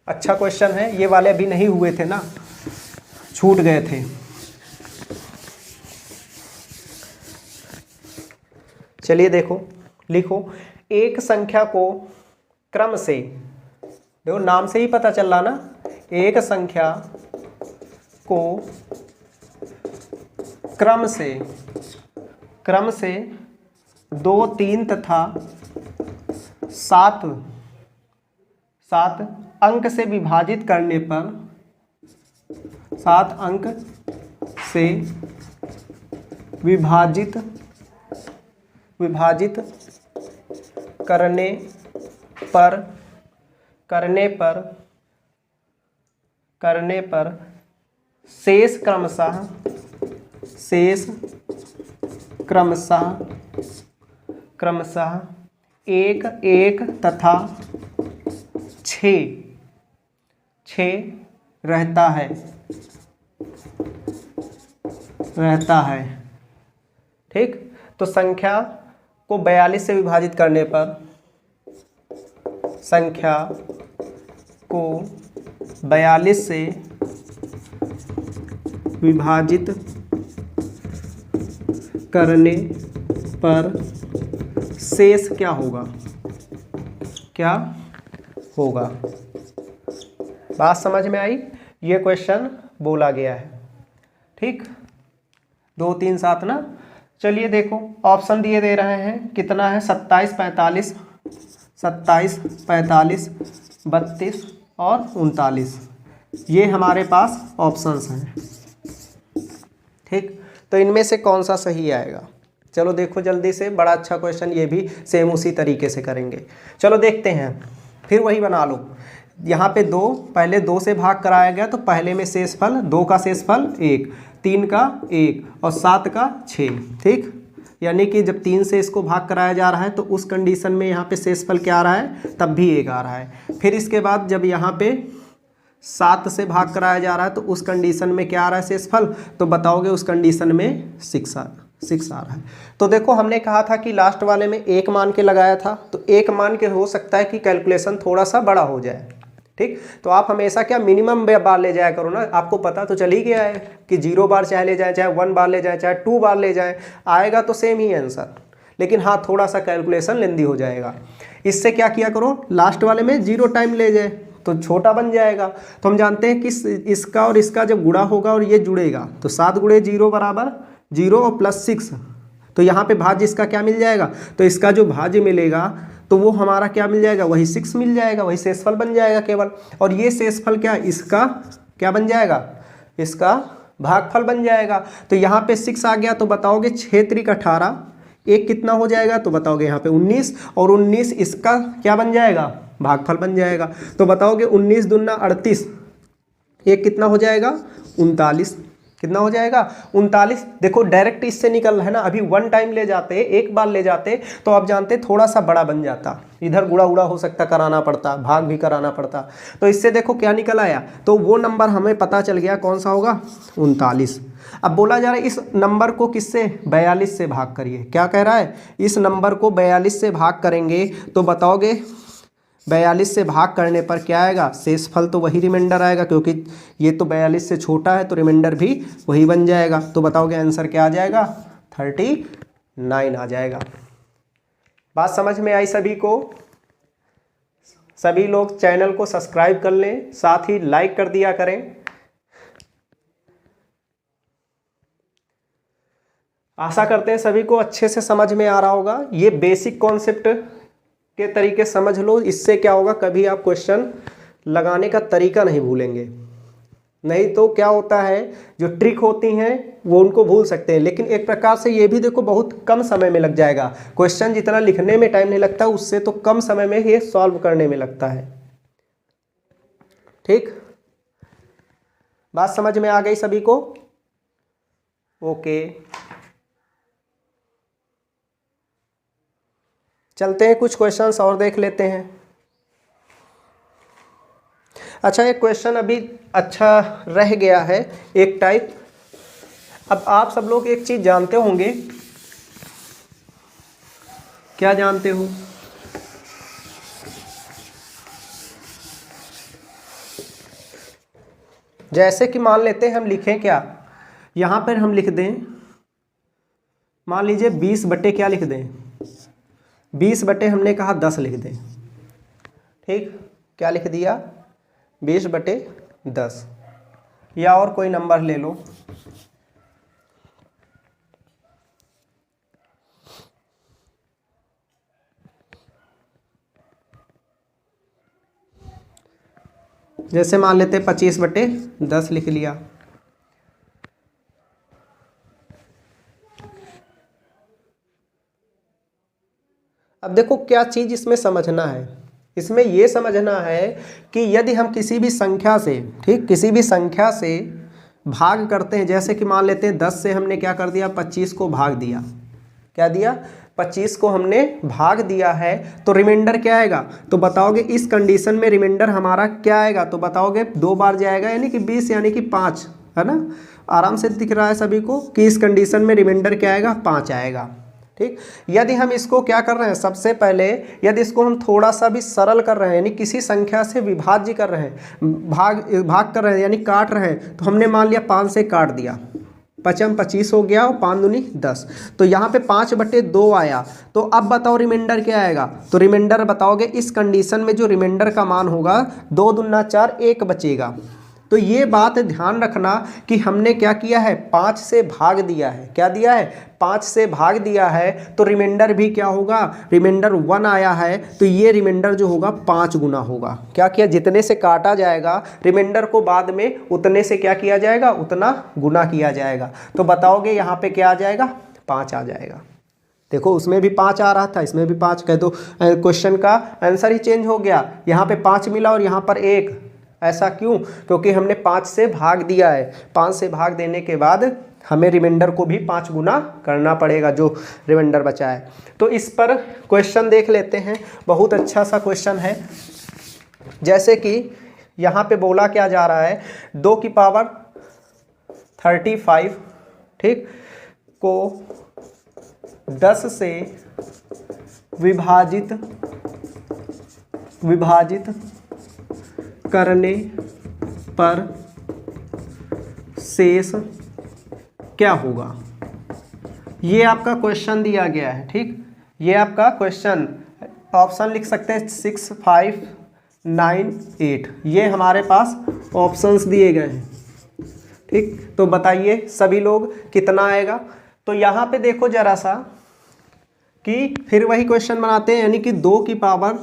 अच्छा क्वेश्चन है, ये वाले अभी नहीं हुए थे ना, छूट गए थे। चलिए देखो, लिखो, एक संख्या को क्रम से, देखो नाम से ही पता चल रहा ना, एक संख्या को क्रम से 2, 3 तथा 7 अंक से विभाजित करने पर 7 अंक से विभाजित करने पर शेष क्रमशः 1, 1 तथा 6 रहता है। ठीक, तो संख्या को 42 से विभाजित करने पर शेष क्या होगा? बात समझ में आई? ये क्वेश्चन बोला गया है। ठीक, 2, 3, 7 ना। चलिए देखो, ऑप्शन दिए दे रहे हैं, कितना है? 27, 45, 32 और 39। ये हमारे पास ऑप्शंस हैं। ठीक, तो इनमें से कौन सा सही आएगा? चलो देखो जल्दी से, बड़ा अच्छा क्वेश्चन, ये भी सेम उसी तरीके से करेंगे। चलो देखते हैं, फिर वही बना लो। यहाँ पे 2, पहले 2 से भाग कराया गया, तो पहले में शेषफल 2 का शेषफल 1, 3 का 1 और 7 का 6। ठीक, यानी कि जब 3 से इसको भाग कराया जा रहा है तो उस कंडीशन में यहाँ पे शेषफल क्या आ रहा है? तब भी 1 आ रहा है। फिर इसके बाद जब यहाँ पे 7 से भाग कराया जा रहा है तो उस कंडीशन में क्या आ रहा है शेषफल? तो बताओगे उस कंडीशन में 6 आ रहा है। तो देखो, हमने कहा था कि लास्ट वाले में 1 मान के लगाया था, तो 1 मान के हो सकता है कि कैलकुलेशन थोड़ा सा बड़ा हो जाए। ठीक, तो आप हमेशा क्या मिनिमम बार ले जाया करो ना। आपको पता तो चल ही गया है कि 0 बार चाहे ले जाए, चाहे 1 बार ले जाए, चाहे 2 बार ले जाए, आएगा तो सेम ही आंसर। लेकिन हाँ, थोड़ा सा कैलकुलेशन लेंदी हो जाएगा। इससे क्या किया करो, लास्ट वाले में 0 टाइम ले जाए तो छोटा बन जाएगा। तो हम जानते हैं कि इसका और इसका जब गुणा होगा और ये जुड़ेगा तो 7 गुणे 0 बराबर 0 और प्लस 6। तो यहाँ पे भाज्य इसका क्या मिल जाएगा? तो इसका जो भाज्य मिलेगा तो वो हमारा क्या मिल जाएगा? वही 6 मिल जाएगा, वही शेषफल बन जाएगा केवल। और ये शेषफल क्या, इसका क्या बन जाएगा? इसका भागफल बन जाएगा। तो यहाँ पे 6 आ गया, तो बताओगे 6 त्रिक 18, 1 कितना हो जाएगा? तो बताओगे यहाँ पे 19, और 19 इसका क्या बन जाएगा? भागफल बन जाएगा। तो बताओगे 19 दूना 38, 1 कितना हो जाएगा? 39। कितना हो जाएगा? 39। देखो डायरेक्ट इससे निकल रहा है ना, अभी 1 टाइम ले जाते, 1 बार ले जाते तो आप जानते थोड़ा सा बड़ा बन जाता, इधर गुणा उड़ा हो सकता, कराना पड़ता, भाग भी कराना पड़ता। तो इससे देखो क्या निकल आया, तो वो नंबर हमें पता चल गया कौन सा होगा? 39। अब बोला जा रहा है इस नंबर को किससे? 42 से भाग करिए। क्या कह रहा है? इस नंबर को 42 से भाग करेंगे तो बताओगे 42 से भाग करने पर क्या आएगा? शेषफल तो वही रिमाइंडर आएगा, क्योंकि ये तो 42 से छोटा है तो रिमाइंडर भी वही बन जाएगा। तो बताओगे आंसर क्या आ जाएगा? 39 आ जाएगा। बात समझ में आई सभी को? सभी लोग चैनल को सब्सक्राइब कर लें, साथ ही लाइक कर दिया करें। आशा करते हैं सभी को अच्छे से समझ में आ रहा होगा। ये बेसिक कॉन्सेप्ट के तरीके समझ लो, इससे क्या होगा, कभी आप क्वेश्चन लगाने का तरीका नहीं भूलेंगे। नहीं तो क्या होता है, जो ट्रिक होती हैं वो उनको भूल सकते हैं, लेकिन एक प्रकार से ये भी देखो बहुत कम समय में लग जाएगा। क्वेश्चन जितना लिखने में टाइम नहीं लगता, उससे तो कम समय में ये सॉल्व करने में लगता है। ठीक, बात समझ में आ गई सभी को? ओके, चलते हैं कुछ क्वेश्चंस और देख लेते हैं। अच्छा, एक क्वेश्चन अभी अच्छा रह गया है, एक टाइप। अब आप सब लोग एक चीज जानते होंगे। क्या जानते हो? जैसे कि मान लेते हैं हम लिखें क्या, यहां पर हम लिख दें, मान लीजिए 20 बटे क्या लिख दें? 20 बटे हमने कहा 10 लिख दें। ठीक, क्या लिख दिया? 20 बटे 10, या और कोई नंबर ले लो। जैसे मान लेते 25/10 लिख लिया। अब देखो क्या चीज़ इसमें समझना है, इसमें ये समझना है कि यदि हम किसी भी संख्या से, ठीक, किसी भी संख्या से भाग करते हैं, जैसे कि मान लेते हैं 10 से हमने क्या कर दिया, 25 को भाग दिया। क्या दिया? 25 को हमने भाग दिया है, तो रिमाइंडर क्या आएगा? तो बताओगे इस कंडीशन में रिमाइंडर हमारा क्या आएगा? तो बताओगे 2 बार जाएगा, यानी कि 20 यानी कि 5, है ना। आराम से दिख रहा है सभी को कि इस कंडीशन में रिमाइंडर क्या आएगा? 5 आएगा। ठीक, यदि हम इसको क्या कर रहे हैं, सबसे पहले यदि इसको हम थोड़ा सा भी सरल कर रहे हैं, यानी किसी संख्या से विभाज्य कर रहे हैं, भाग कर रहे हैं, यानी काट रहे हैं, तो हमने मान लिया 5 से काट दिया, 5 25 हो गया और 5 दूनी 10, तो यहाँ पे 5/2 आया। तो अब बताओ रिमाइंडर क्या आएगा? तो रिमाइंडर बताओगे इस कंडीशन में जो रिमाइंडर का मान होगा 2 दूना 4, 1 बचेगा। तो ये बात ध्यान रखना कि हमने क्या किया है, 5 से भाग दिया है। क्या दिया है? 5 से भाग दिया है, तो रिमाइंडर भी क्या होगा? रिमाइंडर 1 आया है, तो ये रिमाइंडर जो होगा 5 गुना होगा। क्या किया? जितने से काटा जाएगा रिमाइंडर को बाद में उतने से क्या किया जाएगा? उतना गुना किया जाएगा। तो बताओगे यहाँ पे क्या आ जाएगा? 5 आ जाएगा। देखो उसमें भी 5 आ रहा था, इसमें भी 5, कह दो क्वेश्चन का आंसर ही चेंज हो गया। यहाँ पे 5 मिला और यहाँ पर 1, ऐसा क्यों? क्योंकि हमने 5 से भाग दिया है। 5 से भाग देने के बाद हमें रिमाइंडर को भी 5 गुना करना पड़ेगा, जो रिमाइंडर बचा है। तो इस पर क्वेश्चन देख लेते हैं, बहुत अच्छा सा क्वेश्चन है। जैसे कि यहाँ पे बोला क्या जा रहा है, 2 की पावर 35, ठीक, को 10 से विभाजित करने पर शेष क्या होगा? ये आपका क्वेश्चन दिया गया है। ठीक, ये आपका क्वेश्चन, ऑप्शन लिख सकते हैं 6, 5, 9, 8, ये हमारे पास ऑप्शंस दिए गए हैं। ठीक, तो बताइए सभी लोग कितना आएगा? तो यहाँ पे देखो जरा सा कि फिर वही क्वेश्चन बनाते हैं, यानी कि 2 की पावर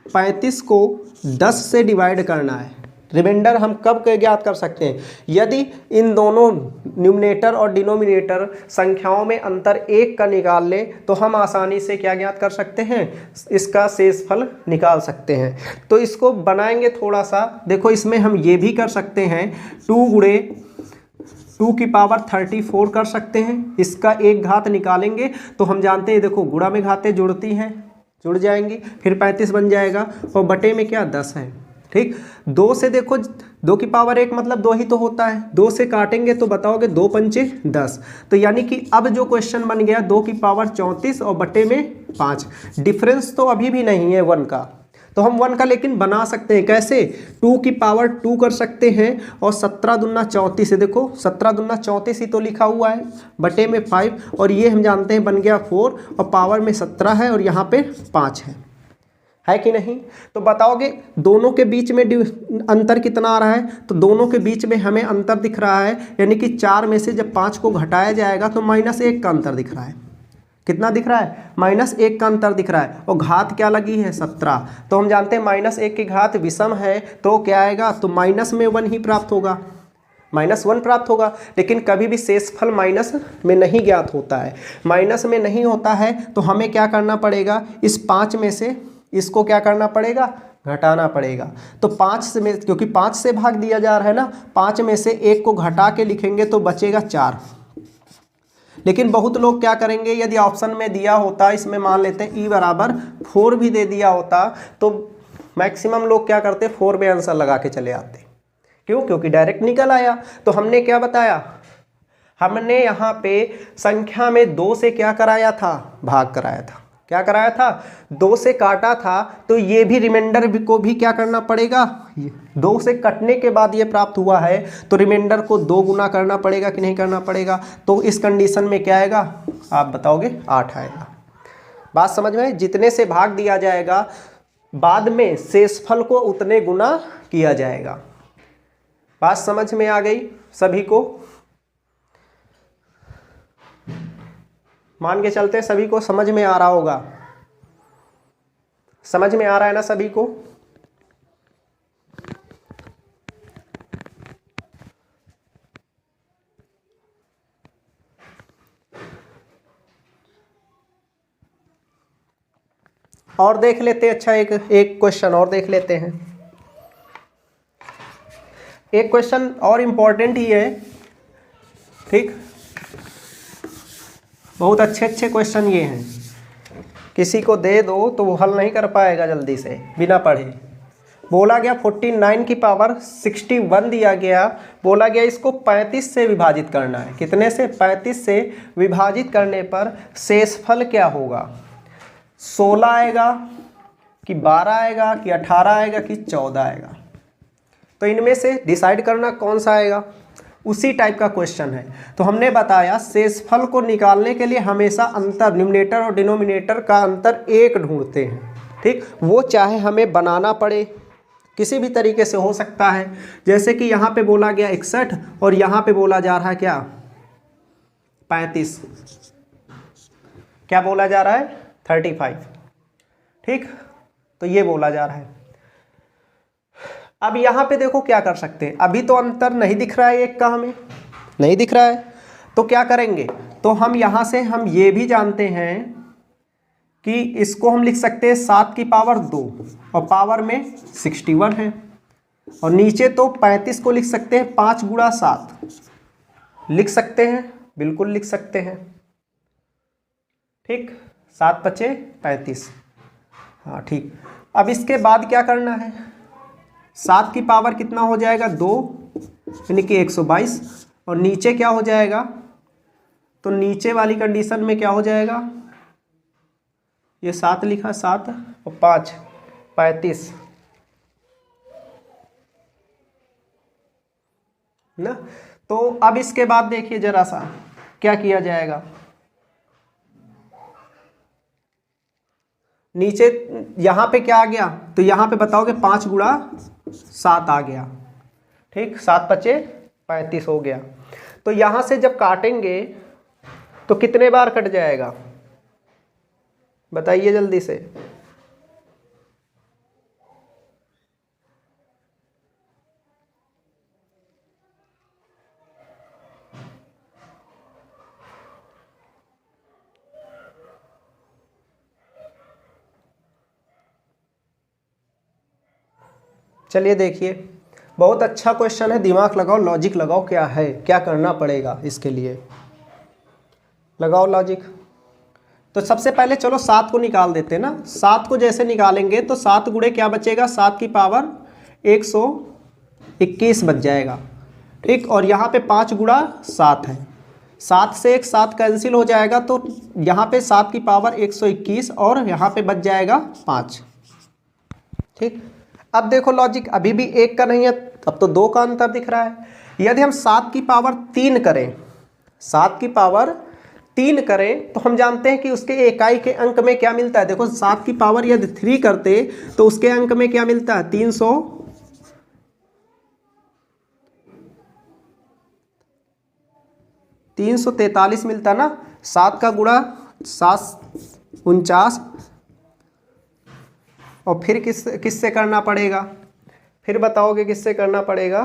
35 को 10 से डिवाइड करना है। रिमाइंडर हम कब ज्ञात कर सकते हैं? यदि इन दोनों न्यूमरेटर और डिनोमिनेटर संख्याओं में अंतर 1 का निकाल लें, तो हम आसानी से क्या ज्ञात कर सकते हैं? इसका शेषफल निकाल सकते हैं। तो इसको बनाएंगे थोड़ा सा। देखो इसमें हम ये भी कर सकते हैं, 2 गुणे 2 की पावर 34 कर सकते हैं। इसका एक घात निकालेंगे तो हम जानते हैं, देखो गुणा में घातें जुड़ती हैं, जुड़ जाएंगी, फिर 35 बन जाएगा और बटे में क्या 10 है। ठीक, 2 से देखो 2 की पावर 1 मतलब 2 ही तो होता है, 2 से काटेंगे तो बताओगे 2 पंचे 10। तो यानी कि अब जो क्वेश्चन बन गया 2 की पावर 34 और बटे में 5। डिफरेंस तो अभी भी नहीं है 1 का, तो हम 1 का लेकिन बना सकते हैं। कैसे? 2 की पावर 2 कर सकते हैं और 17 दूना 34 है। देखो 17 दूना 34 ही तो लिखा हुआ है, बटे में 5, और ये हम जानते हैं बन गया 4 और पावर में 17 है और यहाँ पे 5 है कि नहीं? तो बताओगे दोनों के बीच में अंतर कितना आ रहा है? तो दोनों के बीच में हमें अंतर दिख रहा है, यानी कि 4 में से जब 5 को घटाया जाएगा तो -1 का अंतर दिख रहा है। कितना दिख रहा है? -1 का अंतर दिख रहा है, और घात क्या लगी है? 17। तो हम जानते हैं -1 की घात विषम है, तो क्या आएगा? तो माइनस में 1 ही प्राप्त होगा, -1 प्राप्त होगा। लेकिन कभी भी शेषफल माइनस में नहीं ज्ञात होता है, माइनस में नहीं होता है, तो हमें क्या करना पड़ेगा? इस 5 में से इसको क्या करना पड़ेगा? घटाना पड़ेगा। तो 5 से में, क्योंकि 5 से भाग दिया जा रहा है ना, 5 में से 1 को घटा के लिखेंगे तो बचेगा 4। लेकिन बहुत लोग क्या करेंगे, यदि ऑप्शन में दिया होता, इसमें मान लेते हैं E बराबर 4 भी दे दिया होता, तो मैक्सिमम लोग क्या करते? 4 में आंसर लगा के चले आते। क्यों? क्योंकि डायरेक्ट निकल आया। तो हमने क्या बताया? हमने यहाँ पे संख्या में 2 से क्या कराया था? भाग कराया था। क्या कराया था? 2 से काटा था, तो ये भी रिमाइंडर को भी क्या करना पड़ेगा? 2 से कटने के बाद ये प्राप्त हुआ है, तो रिमाइंडर को 2 गुना करना पड़ेगा कि नहीं करना पड़ेगा? तो इस कंडीशन में क्या आएगा? आप बताओगे 8 आएगा। बात समझ में? जितने से भाग दिया जाएगा बाद में शेषफल को उतने गुना किया जाएगा। बात समझ में आ गई सभी को? मान के चलते सभी को समझ में आ रहा होगा। समझ में आ रहा है ना सभी को? और देख लेते हैं। अच्छा, एक क्वेश्चन और देख लेते हैं। एक क्वेश्चन और इम्पोर्टेंट ही है, ठीक। बहुत अच्छे अच्छे क्वेश्चन ये हैं, किसी को दे दो तो वो हल नहीं कर पाएगा जल्दी से बिना पढ़े। बोला गया 49 की पावर 61 दिया गया, बोला गया इसको 35 से विभाजित करना है। कितने से? 35 से विभाजित करने पर शेषफल क्या होगा? 16 आएगा कि 12 आएगा कि 18 आएगा कि 14 आएगा? तो इनमें से डिसाइड करना कौन सा आएगा। उसी टाइप का क्वेश्चन है। तो हमने बताया शेषफल को निकालने के लिए हमेशा अंतर, न्यूमरेटर और डिनोमिनेटर का अंतर 1 ढूंढते हैं, ठीक। वो चाहे हमें बनाना पड़े, किसी भी तरीके से हो सकता है। जैसे कि यहाँ पे बोला गया 61 और यहाँ पे बोला जा रहा है क्या? 35। क्या बोला जा रहा है? 35, ठीक। तो ये बोला जा रहा है। अब यहाँ पे देखो क्या कर सकते हैं। अभी तो अंतर नहीं दिख रहा है, एक का हमें नहीं दिख रहा है, तो क्या करेंगे? तो हम यहाँ से हम ये भी जानते हैं कि इसको हम लिख सकते हैं 7 की पावर 2 और पावर में 61 है। और नीचे तो 35 को लिख सकते हैं 5 गुणा 7 लिख सकते हैं, बिल्कुल लिख सकते हैं, ठीक। 7 पचे 35, हाँ ठीक। अब इसके बाद क्या करना है? 7 की पावर कितना हो जाएगा? 2, यानी कि 122। और नीचे क्या हो जाएगा? तो नीचे वाली कंडीशन में क्या हो जाएगा? ये 7 लिखा, 7 और 5 35 ना। तो अब इसके बाद देखिए जरा सा क्या किया जाएगा। नीचे यहाँ पे क्या आ गया? तो यहाँ पे बताओगे 5 गुणा 7 आ गया, ठीक। 7 पचे 35 हो गया। तो यहाँ से जब काटेंगे तो कितने बार कट जाएगा? बताइए जल्दी से। चलिए देखिए, बहुत अच्छा क्वेश्चन है, दिमाग लगाओ, लॉजिक लगाओ, क्या है, क्या करना पड़ेगा इसके लिए, लगाओ लॉजिक। तो सबसे पहले चलो 7 को निकाल देते हैं ना। 7 को जैसे निकालेंगे तो 7 गुणे क्या बचेगा? 7 की पावर 121 बच जाएगा, ठीक। और यहाँ पे 5 गुणा 7 है, 7 से एक 7 कैंसिल हो जाएगा, तो यहाँ पे 7 की पावर 121 और यहाँ पे बच जाएगा 5, ठीक। अब देखो लॉजिक, अभी भी 1 का नहीं है, अब तो 2 का अंतर दिख रहा है। यदि हम 7 की पावर 3 करें, 7 की पावर 3 करें तो हम जानते हैं कि उसके इकाई के अंक में क्या मिलता है। देखो 7 की पावर यदि 3 करते तो उसके अंक में क्या मिलता है? 343 मिलता ना। 7 का गुणा 7 49, और फिर किससे करना पड़ेगा? फिर बताओगे किससे करना पड़ेगा?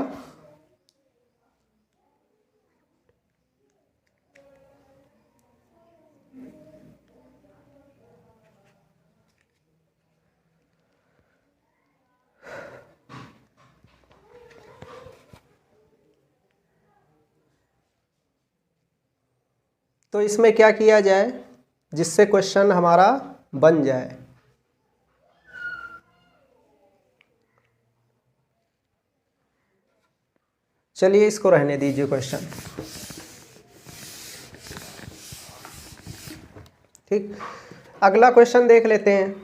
तो इसमें क्या किया जाए जिससे क्वेश्चन हमारा बन जाए? चलिए इसको रहने दीजिए क्वेश्चन, ठीक। अगला क्वेश्चन देख लेते हैं।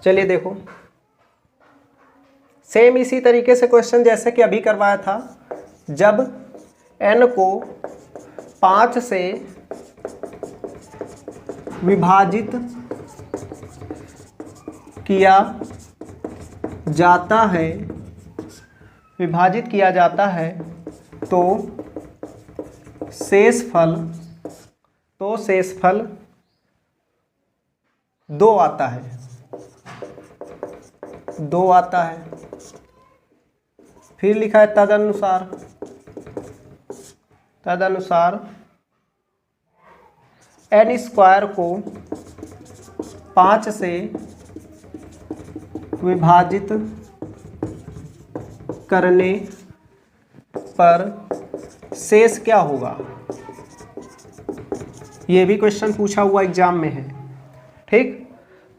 चलिए देखो, सेम इसी तरीके से क्वेश्चन जैसे कि अभी करवाया था, जब n को 5 से विभाजित किया जाता है तो शेषफल 2 आता है। फिर लिखा है तदनुसार n स्क्वायर को 5 से विभाजित करने पर शेष क्या होगा। ये भी क्वेश्चन पूछा हुआ एग्जाम में है। ठीक,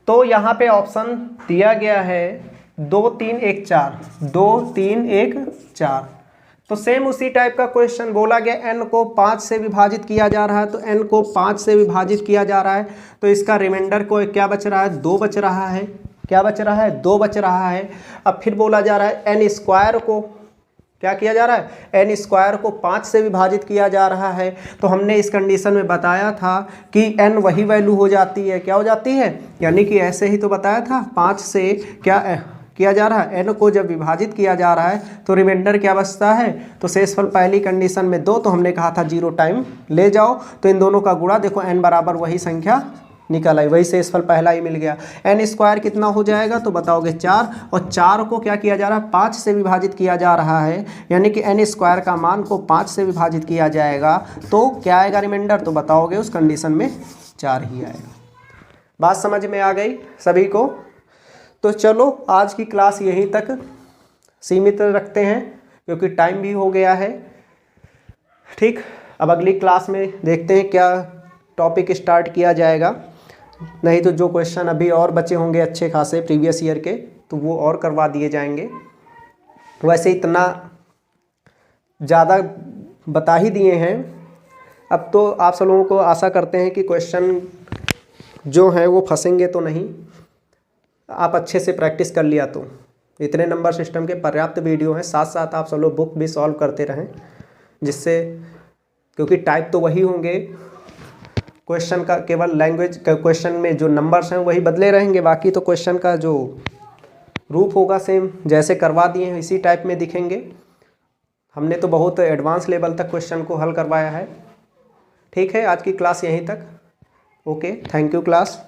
तो यहाँ पे ऑप्शन दिया गया है 2 3 1 4, 2 3 1 4। तो सेम उसी टाइप का क्वेश्चन बोला गया, n को 5 से विभाजित किया जा रहा है, तो n को 5 से विभाजित किया जा रहा है, तो इसका रिमाइंडर को क्या बच रहा है, 2 बच रहा है। क्या बच रहा है, 2 बच रहा है। अब फिर बोला जा रहा है n स्क्वायर को क्या किया जा रहा है, n स्क्वायर को 5 से विभाजित किया जा रहा है। तो हमने इस कंडीशन में बताया था कि n वही वैल्यू हो जाती है, क्या हो जाती है, यानी कि ऐसे ही तो बताया था, 5 से क्या किया जा रहा है, n को जब विभाजित किया जा रहा है तो रिमाइंडर क्या बचता है, तो शेषफल पहली कंडीशन में 2, तो हमने कहा था 0 टाइम ले जाओ, तो इन दोनों का गुणा देखो n बराबर वही संख्या निकल आई, वही शेषफल पहला ही मिल गया। n स्क्वायर कितना हो जाएगा, तो बताओगे 4, और 4 को क्या किया जा रहा है, 5 से विभाजित किया जा रहा है, यानी कि n स्क्वायर का मान को 5 से विभाजित किया जाएगा तो क्या आएगा रिमाइंडर, तो बताओगे उस कंडीशन में 4 ही आएगा। बात समझ में आ गई सभी को। तो चलो आज की क्लास यहीं तक सीमित रखते हैं क्योंकि टाइम भी हो गया है। ठीक, अब अगली क्लास में देखते हैं क्या टॉपिक स्टार्ट किया जाएगा, नहीं तो जो क्वेश्चन अभी और बचे होंगे अच्छे खासे प्रीवियस ईयर के, तो वो और करवा दिए जाएंगे। वैसे इतना ज़्यादा बता ही दिए हैं, अब तो आप सब लोगों को आशा करते हैं कि क्वेश्चन जो हैं वो फंसेंगे तो नहीं, आप अच्छे से प्रैक्टिस कर लिया तो। इतने नंबर सिस्टम के पर्याप्त वीडियो हैं, साथ साथ आप सब लोग बुक भी सॉल्व करते रहें, जिससे क्योंकि टाइप तो वही होंगे, क्वेश्चन का केवल लैंग्वेज क्वेश्चन में जो नंबर्स हैं वही बदले रहेंगे, बाकी तो क्वेश्चन का जो रूप होगा सेम जैसे करवा दिए हैं इसी टाइप में दिखेंगे। हमने तो बहुत एडवांस लेवल तक क्वेश्चन को हल करवाया है। ठीक है, आज की क्लास यहीं तक। Okay, thank you class.